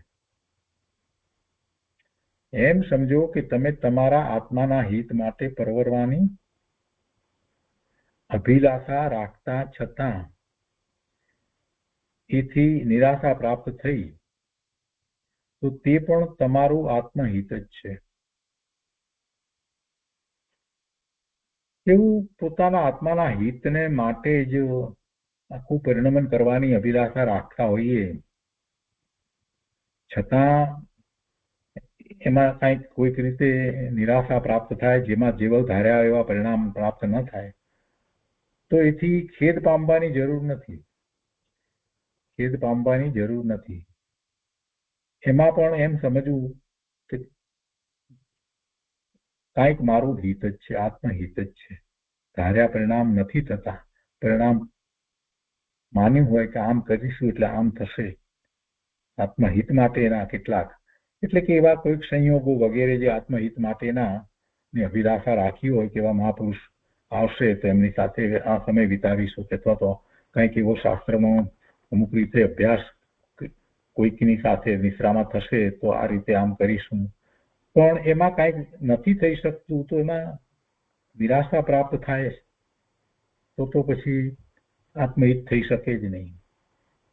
એમ સમજો કે તમે તમારા આત્માના હિત માટે પરવરવાની અભિલાષા રાખતા છતાં એથી નિરાશા પ્રાપ્ત થઈ તો તે પણ તમારું આત્મહિત જ છે. એવું પોતાના આત્માના હિતને માટે જ આખું પરિણમન કરવાની અભિલાષા રાખતા હોઈએ, છતાં એમાં કંઈક કોઈક રીતે નિરાશા પ્રાપ્ત થાય, જેમાં જેવા ધાર્યા એવા પરિણામ પ્રાપ્ત ન થાય, તો એથી ખેદ પામવાની જરૂર નથી. ખેદ પામવાની જરૂર નથી. એમાં પણ એમ સમજવું કે કાંઈક મારું હિત જ છે, આત્મહિત જ છે. ધાર્યા પરિણામ નથી થતા. પરિણામ માન્યું હોય કે આમ કરીશું એટલે આમ થશે, આત્મહિત માટેના કેટલાક, એટલે કે એવા કોઈક સંયોગો વગેરે જે આત્મહિત માટેના ની અભિલાષા રાખી હોય કે એવા મહાપુરુષ આવશે તો એમની સાથે આ સમય વિતાવીશું, અથવા તો કંઈક એવો શાસ્ત્રનો અમુક રીતે અભ્યાસ કોઈકની સાથે નિશ્રામાં થશે તો આ રીતે આમ કરીશું. પણ એમાં કાંઈક નથી થઈ શકતું તો એમાં નિરાશા પ્રાપ્ત થાય તો પછી આત્મહિત થઈ શકે જ નહીં.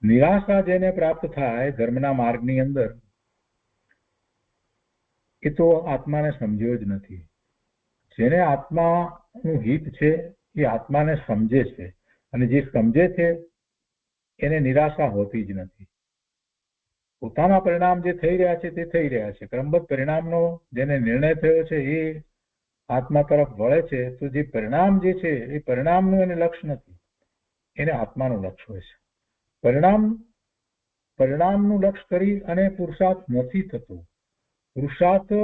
નિરાશા જેને પ્રાપ્ત થાય ધર્મના માર્ગની અંદર, એ તો આત્માને સમજ્યો જ નથી. જેને આત્માનું હિત છે એ આત્માને સમજે છે, અને જે સમજે છે એને નિરાશા હોતી જ નથી. પોતાના પરિણામ જે થઈ રહ્યા છે તે થઈ રહ્યા છે. ક્રમબદ્ધ પરિણામનો જેને નિર્ણય થયો છે એ આત્મા તરફ વળે છે, તો જે પરિણામ જે છે એ પરિણામનું એને લક્ષ્ય નથી, એને આત્માનું લક્ષ્ય હોય છે. પરિણામનું લક્ષ્ય કરી અને પુરુષાર્થ નથી થતો. પુરુષાર્થ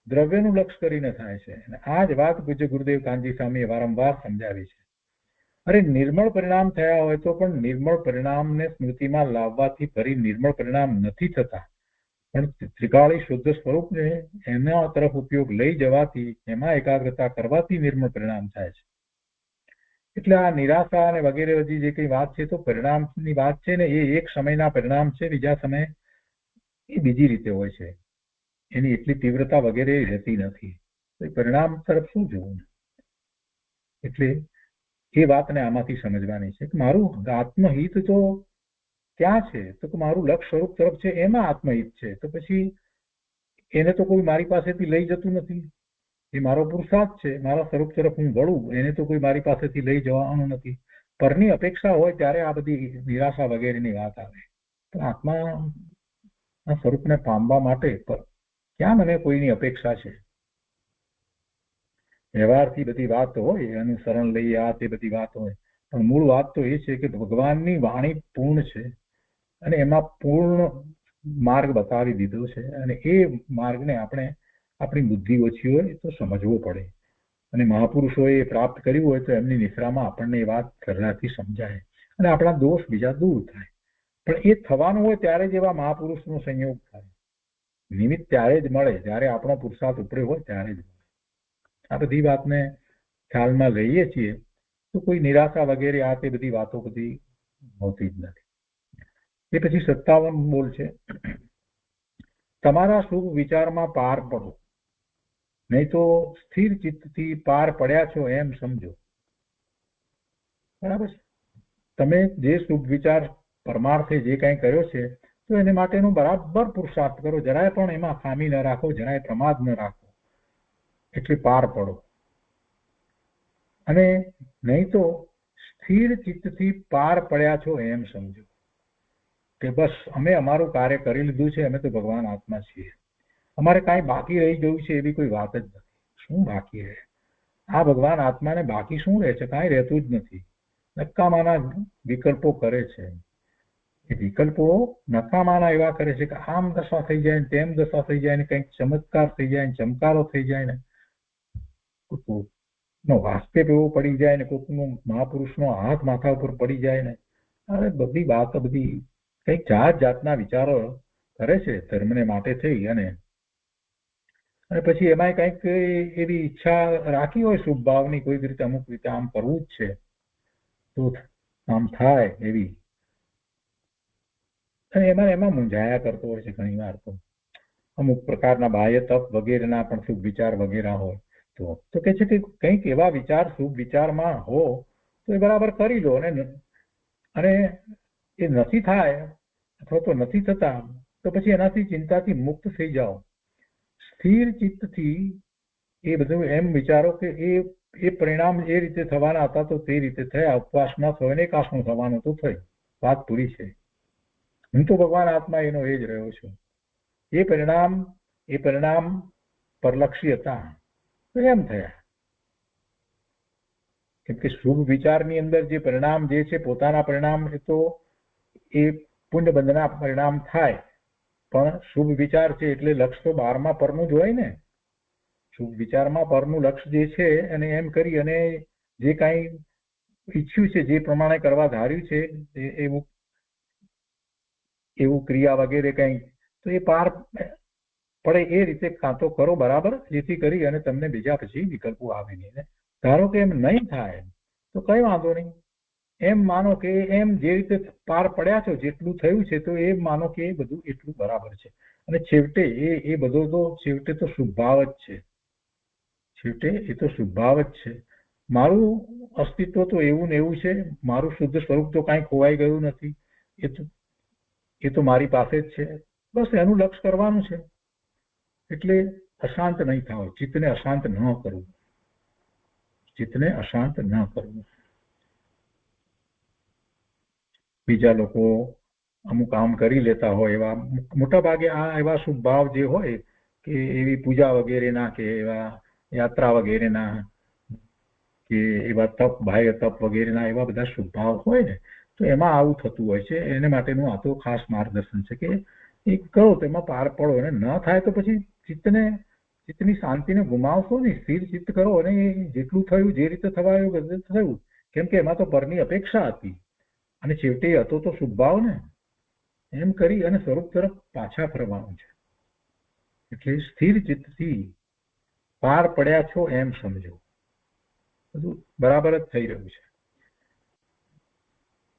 દ્રવ્યનું લક્ષ્ય કરીને થાય છે. અને આ જ વાત પૂજ્ય ગુરુદેવ કાનજી સ્વામીએ વારંવાર સમજાવી છે. અરે નિર્મળ પરિણામ થયા હોય તો પણ નિર્મળ પરિણામને સ્મૃતિમાં લાવવાથી ફરી નિર્મળ પરિણામ નથી થતા, પણ ત્રિકાળી શુદ્ધ સ્વરૂપને એના તરફ ઉપયોગ લઈ જવાથી, એમાં એકાગ્રતા કરવાથી નિર્મળ પરિણામ થાય છે. એટલે આ નિરાશા અને વગેરે બધી જે કઈ વાત છે તો પરિણામની વાત છે ને, એ એક સમયના પરિણામ છે, બીજા સમયે એ બીજી રીતે હોય છે. એની એટલી તીવ્રતા વગેરે રહેતી નથી. તો એ પરિણામ તરફ શું જોવું? એટલે એ વાતને આમાંથી સમજવાની છે કે મારું આત્મહિત તો ક્યાં છે, તો કે મારું લક્ષ્ય સ્વરૂપ તરફ છે, એમાં આત્મહિત છે. તો પછી એને તો કોઈ મારી પાસેથી લઈ જતું નથી. એ મારો પુરુષાર્થ છે, મારા સ્વરૂપ તરફ હું વળું, એને તો કોઈ મારી પાસેથી લઈ જવાનું નથી. પરની અપેક્ષા હોય ત્યારે આ બધી નિરાશા વગેરેની વાત આવે. પણ આત્માના સ્વરૂપને પામવા માટે ક્યાં મને કોઈની અપેક્ષા છે? વ્યવહારથી બધી વાત હોય, અનુસરણ લઈએ આ તે બધી વાત હોય, પણ મૂળ વાત તો એ છે કે ભગવાનની વાણી પૂર્ણ છે અને એમાં પૂર્ણ માર્ગ બતાવી દીધો છે, અને એ માર્ગને આપણે આપણી બુદ્ધિ ઓછી હોય તો સમજવો પડે, અને મહાપુરુષોએ પ્રાપ્ત કર્યું હોય તો એમની નિશ્રામાં આપણને એ વાત સરળતાથી સમજાય અને આપણા દોષ બીજા દૂર થાય. પણ એ થવાનું હોય ત્યારે જ એવા મહાપુરુષનો સંયોગ થાય. નિમિત્ત ત્યારે જ મળે જ્યારે આપણો પુરુષાર્થ ઉપડ્યો હોય ત્યારે જ. આ બધી વાતને ખ્યાલમાં લઈએ છીએ તો કોઈ નિરાશા વગેરે આ તે બધી વાતો બધી હોતી જ નથી. એ પછી 57 બોલ છે, તમારા શુભ વિચારમાં પાર પડો, નહીં તો સ્થિર ચિત્તથી પાર પડ્યા છો એમ સમજો. બરાબર છે. તમે જે શુભ વિચાર પરમાર્થે જે કંઈ કર્યો છે તો એને માટેનો બરાબર પુરુષાર્થ કરો, જરાય પણ એમાં ખામી ન રાખો, જરાય પ્રમાદ ન રાખો, એટલે પાર પડો. અને નહીં તો સ્થિર ચિત્તથી પાર પડ્યા છો એમ સમજો કે બસ અમે અમારું કાર્ય કરી લીધું છે, અમે તો ભગવાન આત્મા છીએ, અમારે કાંઈ બાકી રહી ગયું છે એવી કોઈ વાત જ નથી. શું બાકી રહે? આ ભગવાન આત્માને બાકી શું રહે છે? કાંઈ રહેતું જ નથી. નકામાના વિકલ્પો કરે છે. એ વિકલ્પો નકામાના એવા કરે છે કે આમ દશા થઈ જાય ને તેમ દશા થઈ જાય ને કંઈક ચમત્કાર થઈ જાય ને ચમકારો થઈ જાય ને નો વાસ્તવ એવો પડી જાય ને કોઈકનો મહાપુરુષનો હાથ માથા ઉપર પડી જાય ને, અરે બધી વાત બધી કંઈક જાત જાતના વિચારો કરે છે ધર્મને માટે થઈ, અને પછી એમાંય કંઈક એવી ઈચ્છા રાખી હોય શુભ ભાવની, કોઈક રીતે અમુક રીતે આમ કરવું જ છે તો આમ થાય એવી, અને એમાં મૂંઝાયા કરતો હોય છે ઘણી વાર. તો અમુક પ્રકારના બાહ્ય તપ વગેરેના પણ શુભ વિચાર વગેરે હોય તો કે છે કે કંઈક એવા વિચાર શુભ વિચારમાં હો તો એ બરાબર કરી લો, અને એ નથી થાય અથવા તો નથી થતા તો પછી એનાથી ચિંતાથી મુક્ત થઈ જાઓ. સ્થિર ચિત્તથી એ બધું એમ વિચારો કે એ પરિણામ એ રીતે થવાના હતા તો તે રીતે થયા, ઉપવાસ ન થયો ને એકાસનું થવાનું તો થયું, વાત પૂરી છે. હું તો ભગવાન આત્મા એનો એ જ રહ્યો છું. એ પરિણામ પરલક્ષી હતા તો એમ થયા, કેમ કે શુભ વિચારની અંદર જે પરિણામ જે છે પોતાના પરિણામ એ તો એ પુણ્ય બંધના પરિણામ થાય, પણ શુભ વિચાર છે એટલે લક્ષ્ય તો 12મા પરનું જ હોય ને. શુભ વિચારમાં પરનું લક્ષ્ય જે છે અને એમ કરી અને જે કાંઈ ઈચ્છ્યું છે, જે પ્રમાણે કરવા ધાર્યું છે એવું ક્રિયા વગેરે કંઈ તો એ પાર પડે એ રીતે કાં તો કરો બરાબર, જેથી કરી અને તમને બીજા પછી વિકલ્પો આવે નહીં. ધારો કે એમ નહીં થાય તો કઈ વાંધો નહીં, એમ માનો કે એમ જે રીતે પાર પડ્યા છો જેટલું થયું છે તો એમ માનો કે એ બધું એટલું બરાબર છે, અને છેવટે એ બધો તો છેવટે તો શુભભાવ જ છે. છેવટે એ તો શુભભાવ જ છે. મારું અસ્તિત્વ તો એવું ને એવું છે, મારું શુદ્ધ સ્વરૂપ તો કાંઈ ખોવાઈ ગયું નથી, એ તો મારી પાસે જ છે. બસ એનું લક્ષ્ય કરવાનું છે. એટલે અશાંત નહીં થાવ, ચિત્તને અશાંત ન કરવું, ચિત્તને અશાંત ન કરવું. બીજા લોકો અમુક આમ કરી લેતા હોય એવા મોટા ભાગે આ એવા શુભ ભાવ જે હોય કે એવી પૂજા વગેરેના કે એવા યાત્રા વગેરેના કે એવા તપ બાહ્ય તપ વગેરેના એવા બધા શુભ ભાવ હોય ને તો એમાં આવું થતું હોય છે. એને માટેનું આ તો ખાસ માર્ગદર્શન છે કે એ કરો તો એમાં પાર પડો, અને ન થાય તો પછી ચિત્તની શાંતિને ગુમાવશો નહીં, સ્થિર ચિત્ત કરો અને જેટલું થયું જે રીતે થવાયું બધું થયું, કેમ કે એમાં તો પરની અપેક્ષા હતી અને છેવટે હતો તો શુભ ભાવ ને, એમ કરી અને સ્વરૂપ તરફ પાછા ફરવાનું છે. એટલે સ્થિર ચિત્તથી પાર પડ્યા છો એમ સમજો, બધું બરાબર જ થઈ રહ્યું છે.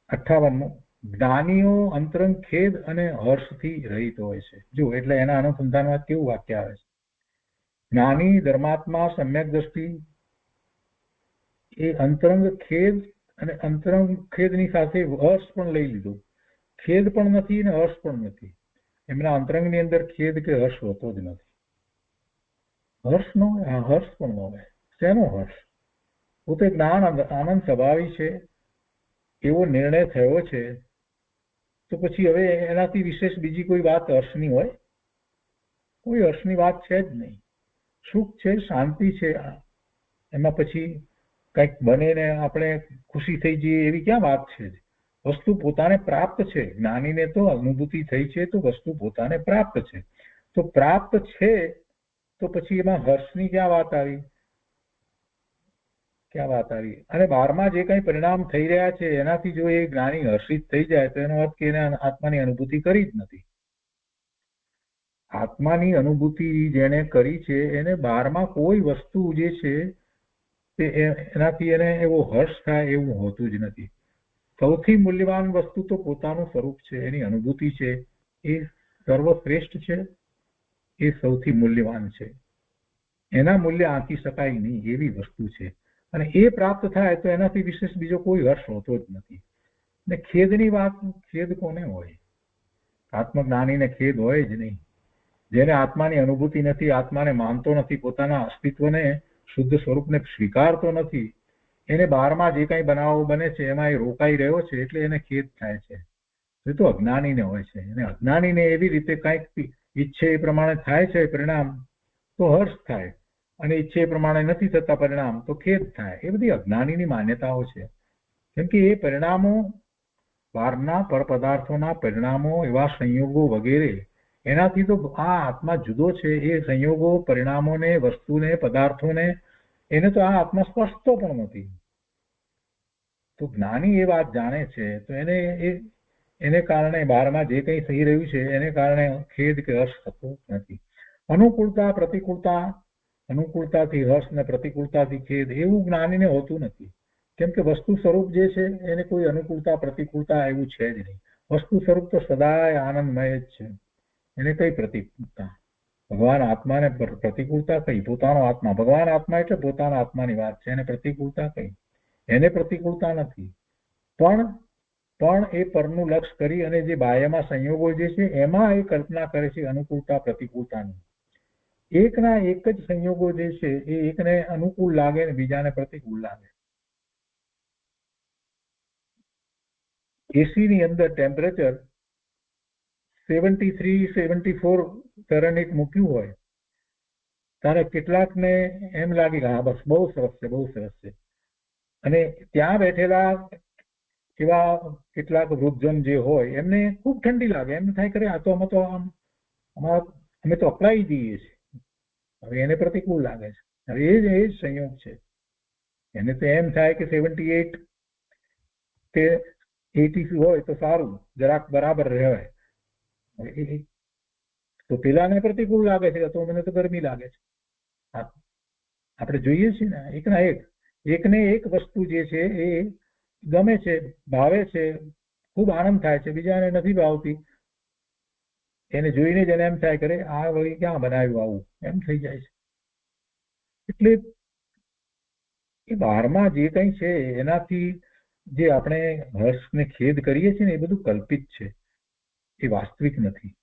58મો, જ્ઞાનીઓ અંતરંગ ખેદ અને હર્ષથી રહિત હોય છે. જો એટલે એના અનુસંધાનમાં કેવું વાક્ય આવે છે, જ્ઞાની ધર્માત્મા સમ્યક દ્રષ્ટિ એ અંતરંગ ખેદ અને અંતરંગ ખેદની સાથે હર્ષ પણ લઈ લીધો, ખેદ પણ નથી અને હર્ષ પણ નથી. એમના અંતરંગની અંદર ખેદ કે હર્ષ હોતો જ નથી. હર્ષ નો હર્ષ પણ ન હોય. શેનો હર્ષ? પોતે જ્ઞાન આનંદ સ્વભાવી છે એવો નિર્ણય થયો છે તો પછી હવે એનાથી વિશેષ બીજી કોઈ વાત હર્ષની હોય? કોઈ હર્ષની વાત છે જ નહીં. સુખ છે, શાંતિ છે, એમાં પછી કંઈક બને ને આપણે ખુશી થઈ જઈએ એવી ક્યાં વાત છે? વસ્તુ પોતાને પ્રાપ્ત છે. જ્ઞાનીને તો અનુભૂતિ થઈ છે તો વસ્તુ પોતાને પ્રાપ્ત છે. તો પ્રાપ્ત છે તો પછી એમાં હર્ષની ક્યાં વાત આવી? અને બહારમાં જે કંઈ પરિણામ થઈ રહ્યા છે એનાથી જો એ જ્ઞાની હર્ષિત થઈ જાય તો એનો અર્થ કે એને આત્માની અનુભૂતિ કરી જ નથી. આત્માની અનુભૂતિ જેને કરી છે એને બહારમાં કોઈ વસ્તુ જે છે તે એનાથી એને એવો હર્ષ થાય એવું હોતું જ નથી. સૌથી મૂલ્યવાન વસ્તુ તો પોતાનું સ્વરૂપ છે, એની અનુભૂતિ છે, એ સર્વશ્રેષ્ઠ છે, એ સૌથી મૂલ્યવાન છે. એના મૂલ્ય આંકી શકાય નહીં એવી વસ્તુ છે. અને એ પ્રાપ્ત થાય તો એનાથી વિશેષ બીજો કોઈ હર્ષ હોતો જ નથી. ને ખેદની વાત, ખેદ કોને હોય? આત્મજ્ઞાનીને ખેદ હોય જ નહીં. જેને આત્માની અનુભૂતિ નથી, આત્માને માનતો નથી, પોતાના અસ્તિત્વને, શુદ્ધ સ્વરૂપને સ્વીકારતો નથી, એને બહારમાં જે કંઈ બનાવો બને છે એમાં એ રોકાઈ રહ્યો છે એટલે એને ખેદ થાય છે. એ તો અજ્ઞાનીને હોય છે. અને અજ્ઞાનીને એવી રીતે કંઈક ઈચ્છે એ પ્રમાણે થાય છે પરિણામ તો હર્ષ થાય, અને ઈચ્છે એ પ્રમાણે નથી થતા પરિણામ તો ખેદ થાય. એ બધી અજ્ઞાનીની માન્યતાઓ છે. કેમ કે એ પરિણામો, બહારના પરપદાર્થોના પરિણામો, એવા સંયોગો વગેરે, એનાથી તો આ આત્મા જુદો છે. એ સંયોગો, પરિણામોને, વસ્તુને, પદાર્થોને, એને તો આ આત્મા સ્પર્શતો પણ નથી. તો જ્ઞાની એ વાત જાણે છે તો એને કારણે બહારમાં જે કંઈ થઈ રહ્યું છે એને કારણે ખેદ કે હર્ષ થતો નથી. અનુકૂળતા પ્રતિકૂળતા, અનુકૂળતાથી હર્ષ ને પ્રતિકૂળતાથી ખેદ એવું જ્ઞાનીને હોતું નથી. કેમ કે વસ્તુ સ્વરૂપ જે છે એને કોઈ અનુકૂળતા પ્રતિકૂળતા એવું છે જ નહીં. વસ્તુ સ્વરૂપ તો સદાય આનંદમય જ છે. એને કઈ પ્રતિકૂળતા? ભગવાન આત્માને પ્રતિકૂળતા કઈ? પોતાનો આત્મા, ભગવાન આત્મા એટલે પોતાના આત્માની વાત છે. એને પ્રતિકૂળતા કઈ? એને પ્રતિકૂળતા નથી. પણ એ પરનું લક્ષ કરી અને જે બાહ્યમાં સંયોગો જે છે એમાં એ કલ્પના કરે છે અનુકૂળતા પ્રતિકૂળતાની. એકના એક જ સંયોગો જે છે એ એકને અનુકૂળ લાગે ને બીજાને પ્રતિકૂળ લાગે. એસી ની અંદર ટેમ્પરેચર 73-74 ફેરનહીટ મૂક્યું હોય ત્યારે કેટલાકને એમ લાગે કે હા બસ બહુ સરસ છે, બહુ સરસ છે. અને ત્યાં બેઠેલા એવા કેટલાક વૃદ્ધજન જે હોય એમને ખૂબ ઠંડી લાગે. એમ થાય કરે આ તો અમે તો અકળાઈ જઈએ છીએ. હવે એને પ્રતિકૂળ લાગે છે. હવે એ જ સંયોગ છે. એને તો એમ થાય કે 78 કે 80 હોય તો સારું, જરાક બરાબર રહેવાય. તો પેલાને પ્રતિકૂળ લાગે છે તો મને તો ગરમી લાગે છે. આપણે જોઈએ છીએ ને એકને એક વસ્તુ જે છે એ ગમે છે, ભાવે છે, ખૂબ આનંદ થાય છે, બીજાને નથી ભાવતી. એને જોઈને જ એને એમ થાય કરે આ વળી ક્યાં બનાવ્યું આવું, એમ થઈ જાય છે. એટલે એ બહારમાં જે કંઈ છે એનાથી જે આપણે હર્ષને ખેદ કરીએ છીએ ને એ બધું કલ્પિત છે, એ વાસ્તવિક નથી.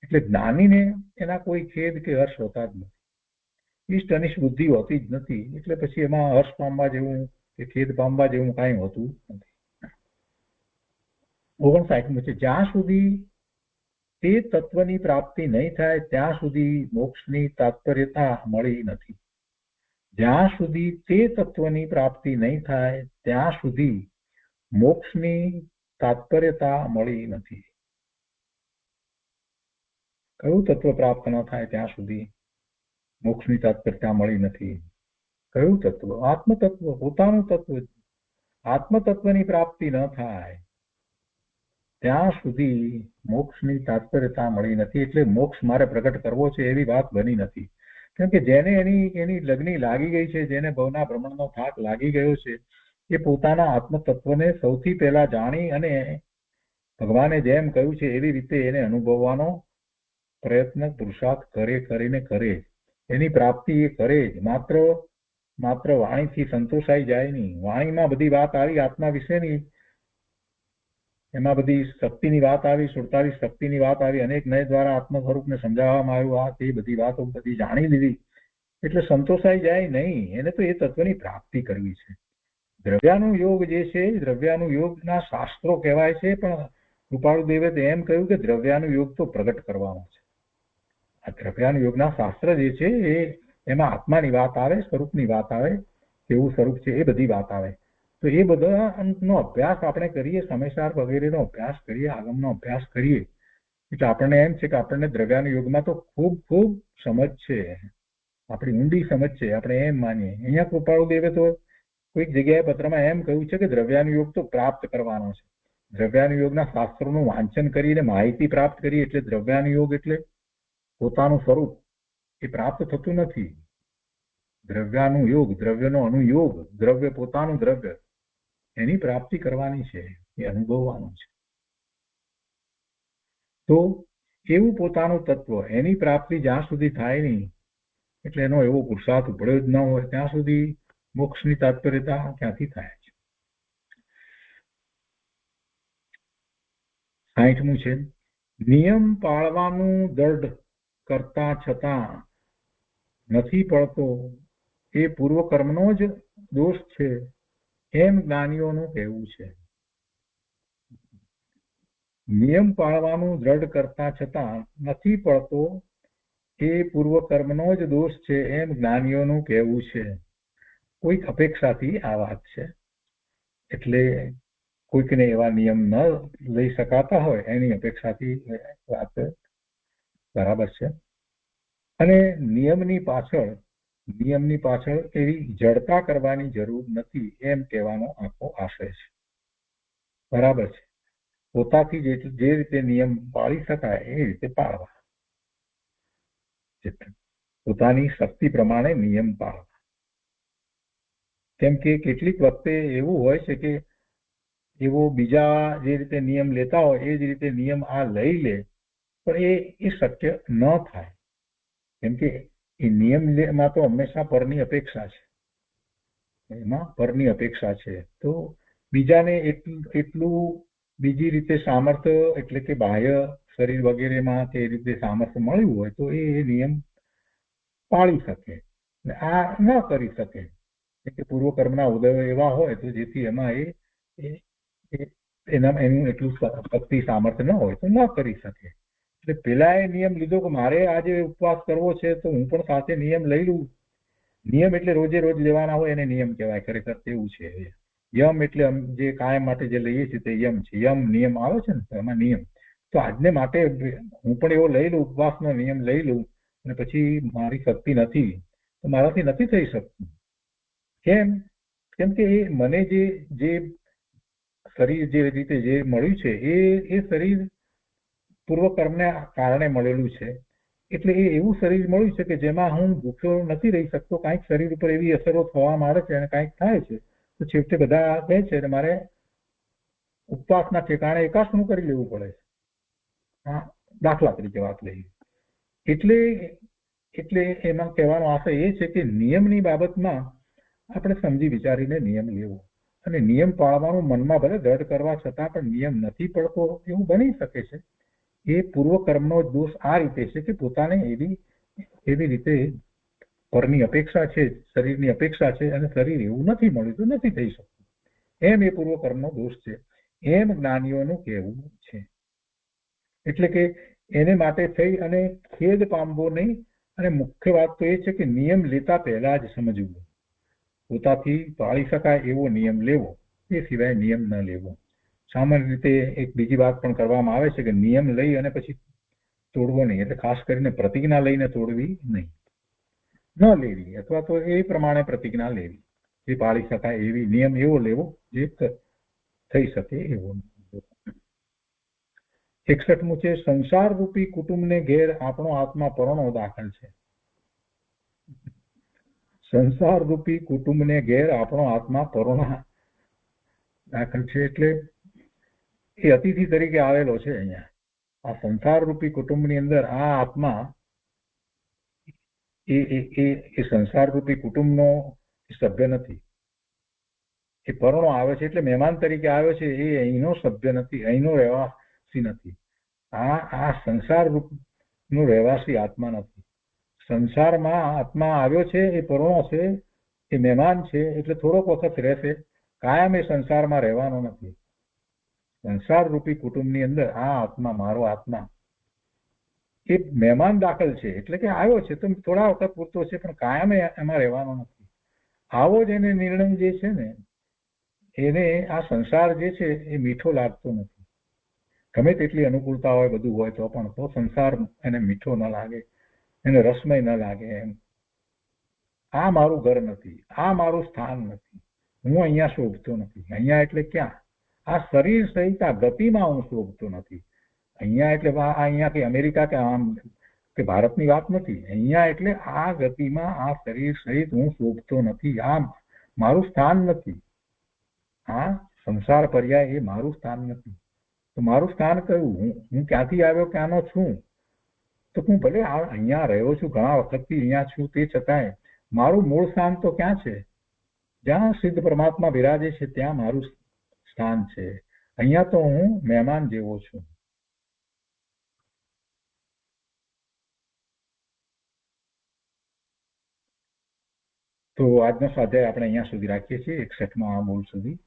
એટલે જ્ઞાનીને એના કોઈ ખેદ કે હર્ષ હોતા જ નથી. ઈષ્ટ અનિષ્ટ બુદ્ધિ હોતી જ નથી. એટલે પછી એમાં હર્ષ પામવા જેવું કે ખેદ પામવા જેવું કાંઈ હોતું નથી. 59 છે. જ્યાં સુધી તે તત્વની પ્રાપ્તિ નહીં થાય ત્યાં સુધી મોક્ષની તાત્પર્યતા મળી નથી. જ્યાં સુધી તે તત્વની પ્રાપ્તિ નહીં થાય ત્યાં સુધી મોક્ષની તાત્પર્યતા મળી નથી. કયું તત્વ પ્રાપ્ત ન થાય ત્યાં સુધી મોક્ષની તાત્પર્યતા મળી નથી? કયું તત્વ? આત્મતત્વ, પોતાનું તત્વ. આત્મતત્વની પ્રાપ્તિ ન થાય ત્યાં સુધી મોક્ષની તાત્પર્યતા મળી નથી. એટલે મોક્ષ મારે પ્રગટ કરવો છે એવી વાત બની નથી. કેમ કે જેને એની લગ્ની લાગી ગઈ છે, જેને ભવના ભ્રમણનો થાક લાગી ગયો છે, એ પોતાના આત્મતત્વને સૌથી પહેલા જાણી અને ભગવાને જેમ કહ્યું છે એવી રીતે એને અનુભવવાનો પ્રયત્ન પુરુષાર્થ કરે. એની પ્રાપ્તિ એ કરે જ. માત્ર વાણીથી સંતોષાઈ જાય નહીં. વાણીમાં બધી વાત આવી આત્મા વિશેની, એમાં બધી શક્તિની વાત આવી, 47 શક્તિની વાત આવી, અનેક નય દ્વારા આત્મ સ્વરૂપને સમજાવવામાં આવ્યું. આ તે બધી વાતો બધી જાણી લીધી એટલે સંતોષાઈ જાય નહીં. એને તો એ તત્વની પ્રાપ્તિ કરવી છે. દ્રવ્યાનું યોગ જે છે, દ્રવ્યાનું યોગના શાસ્ત્રો કહેવાય છે, પણ કૃપાળુદેવે એમ કહ્યું કે દ્રવ્યાનું યોગ તો પ્રગટ કરવાનો છે. આ દ્રવ્યાનું યોગના શાસ્ત્ર જે છે એમાં આત્માની વાત આવે, સ્વરૂપની વાત આવે, કેવું સ્વરૂપ છે એ બધી વાત આવે. તો એ બધાનો અભ્યાસ આપણે કરીએ, સમયસાર વગેરેનો અભ્યાસ કરીએ, આગમનો અભ્યાસ કરીએ, એટલે આપણને એમ છે કે આપણને દ્રવ્યાનુયોગમાં તો ખૂબ ખૂબ સમજ છે, આપણી ઊંડી સમજ છે, આપણે એમ માનીએ. અહીંયા કૃપાળુદેવે તો કોઈક જગ્યાએ પત્રમાં એમ કહ્યું છે કે દ્રવ્યાનુયોગ તો પ્રાપ્ત કરવાનો છે. દ્રવ્યાનુયોગના શાસ્ત્રોનું વાંચન કરીને માહિતી પ્રાપ્ત કરી એટલે દ્રવ્યાનુયોગ એટલે પોતાનું સ્વરૂપ એ પ્રાપ્ત થતું નથી. દ્રવ્યાનુયોગ, દ્રવ્યનો અનુયોગ, દ્રવ્ય પોતાનું દ્રવ્ય એની પ્રાપ્તિ કરવાની છે, એ અનુભવવાનું છે. તો એવું પોતાનું તત્વ એની પ્રાપ્તિ જ્યાં સુધી થાય નહીં, એટલે એનો એવો પુરુષાર્થ ઉપડ્યો જ ન હોય ત્યાં સુધી મોક્ષની તાત્પર્યતા ક્યાંથી થાય છે. 60મું છે, નિયમ પાળવાનું દૃઢ કરતા છતાં નથી પડતો એ પૂર્વ કર્મનો જ દોષ છે એમ જ્ઞાનીઓનું કહેવું છે. નિયમ પાળવાનું દૃઢ કરતા છતાં નથી પડતો એ પૂર્વ કર્મનો જ દોષ છે એમ જ્ઞાનીઓનું કહેવું છે. કોઈક અપેક્ષાથી આ વાત છે, એટલે કોઈકને એવા નિયમ ન લઈ શકાતા હોય એની અપેક્ષાથી વાત બરાબર છે. અને નિયમની પાછળ એવી જડતા કરવાની જરૂર નથી એમ કહેવાનો આખો આશય છે. બરાબર છે, પોતાથી જે રીતે નિયમ પાળી શકાય એ રીતે પાળવા, પોતાની શક્તિ પ્રમાણે નિયમ પાળવા. કેમ કે કેટલીક વખતે એવું હોય છે કે એવો બીજા જે રીતે નિયમ લેતા હોય એ જ રીતે નિયમ આ લઈ લે, પણ એ શક્ય ન થાય. કેમ કે એ નિયમમાં તો હંમેશા પરની અપેક્ષા છે, એમાં પરની અપેક્ષા છે. તો બીજાને એટલું બીજી રીતે સામર્થ્ય, એટલે કે બાહ્ય શરીર વગેરેમાં કે એ રીતે સામર્થ્ય મળ્યું હોય તો એ નિયમ પાળી શકે, આ ન કરી શકે. કે પૂર્વ કર્મના ઉદયો એવા હોય તો જેથી એમાં એનું એટલું શક્તિ સામર્થ્ય ન હોય તો ન કરી શકે. એટલે પેલા એ નિયમ લીધો કે મારે આજે ઉપવાસ કરવો છે તો હું પણ સાથે નિયમ લઈ લઉં. નિયમ એટલે રોજે રોજ લેવાના હોય એને નિયમ કહેવાય, ખરેખર તેવું છે. યમ એટલે જે કાયમ માટે જે લઈએ છીએ તે યમ છે. યમ નિયમ આવે છે ને, એમાં નિયમ. તો આજને માટે હું પણ એવો લઈ લઉં, ઉપવાસનો નિયમ લઈ લઉં, અને પછી મારી શક્તિ નથી તો મારાથી નથી થઈ શકતું. કેમ કે એ મને જે શરીર જે રીતે જે મળ્યું છે એ શરીર પૂર્વ કર્મને કારણે મળેલું છે. એટલે એ એવું શરીર મળ્યું છે કે જેમાં હું ભૂખ્યો નથી રહી શકતો. કાંઈક શરીર ઉપર એવી અસરો થવા માંડે છે અને કાંઈક થાય છે તો છેવટે બધા કહે છે કે મારે ઉપવાસના ઠેકાણે એકાસનું કરી લેવું પડે છે. હા, દાખલા તરીકે વાત લઈએ. એટલે એમાં કહેવાનો આશય એ છે કે નિયમની બાબતમાં આપણે સમજી વિચારીને નિયમ લેવો, અને નિયમ પાળવાનું મનમાં ભલે દ્રઢ કરવા છતાં પણ નિયમ નથી પડતો એવું બની શકે છે. એ પૂર્વ કર્મનો દોષ આ રીતે છે કે પોતાને એવી રીતે પરની અપેક્ષા છે, શરીરની અપેક્ષા છે, અને શરીર એવું નથી મળ્યું તો નથી થઈ શકતું. એમ એ પૂર્વ કર્મનો દોષ છે એમ જ્ઞાનીઓનું કહેવું છે. એટલે કે એને માટે થઈ અને ખેદ પામવો નહીં. અને મુખ્ય વાત તો એ છે કે નિયમ લેતા પહેલા જ સમજવું, પોતાથી પાળી શકાય એવો નિયમ લેવો, એ સિવાય નિયમ ન લેવો. સામાન્ય રીતે એક બીજી વાત પણ કરવામાં આવે છે કે નિયમ લઈ અને પછી તોડવો નહીં, એટલે ખાસ કરીને પ્રતિજ્ઞા લઈને તોડવી નહીં, ન લેવી, અથવા તો એ પ્રમાણે પ્રતિજ્ઞા લેવી જે પાળી શકાય એવી. નિયમ એવો લેવો જે થઈ શકે એવો. 61મું છે, સંસાર રૂપી કુટુંબને ઘેર આપણો આત્મા પરણો દાખલ છે. સંસાર રૂપી કુટુંબને ઘેર આપણો આત્મા પરોણા દાખલ છે, એટલે એ અતિથિ તરીકે આવેલો છે અહીંયા. આ સંસાર રૂપી કુટુંબની અંદર આ આત્મા એ સંસાર રૂપી કુટુંબનો સભ્ય નથી. એ પરણો આવે છે એટલે મહેમાન તરીકે આવ્યો છે, એ અહીંનો સભ્ય નથી, અહીંનો રહેવાસી નથી. આ સંસાર રૂપનો રહેવાસી આત્મા નથી. સંસારમાં આત્મા આવ્યો છે, એ પરણો છે, એ મહેમાન છે, એટલે થોડોક વખત રહેશે, કાયમ એ સંસારમાં રહેવાનો નથી. સંસાર રૂપી કુટુંબની અંદર આ આત્મા, મારો આત્મા, એ મહેમાન દાખલ છે, એટલે કે આવ્યો છે તો થોડા વખત પૂરતો છે, પણ કાયમ એમાં રહેવાનો નથી. આવો જ એને નિર્ણય જે છે ને એને આ સંસાર જે છે એ મીઠો લાગતો નથી. ગમે તેટલી અનુકૂળતા હોય બધું હોય તો પણ તો સંસાર એને મીઠો ન લાગે, એને રસમય ન લાગે. એમ આ મારું ઘર નથી, આ મારું સ્થાન નથી, હું અહીંયા શોભતો નથી. અહીંયા એટલે ક્યાં? આ શરીર સહિત આ ગતિમાં હું શોભતો નથી. અહીંયા એટલે અહીંયા કે અમેરિકા કે આમ કે ભારતની વાત નથી. અહીંયા એટલે આ ગતિમાં આ શરીર સહિત હું શોભતો નથી. આ મારું સ્થાન નથી. આ સંસાર પર્યાય એ મારું સ્થાન નથી. તો મારું સ્થાન કયું? હું ક્યાંથી આવ્યો, ક્યાંનો છું? તો હું ભલે અહીંયા રહ્યો છું, ઘણા વખતથી અહીંયા છું, તે છતાંય મારું મૂળ સ્થાન તો ક્યાં છે? જ્યાં સિદ્ધ પરમાત્મા બિરાજે છે ત્યાં મારું સ્થાન છે. અહીંયા તો હું મહેમાન જેવો છું. તો આજનો સ્વાધ્યાય આપણે અહીંયા સુધી રાખીએ છીએ, 61મા મૂળ સુધી.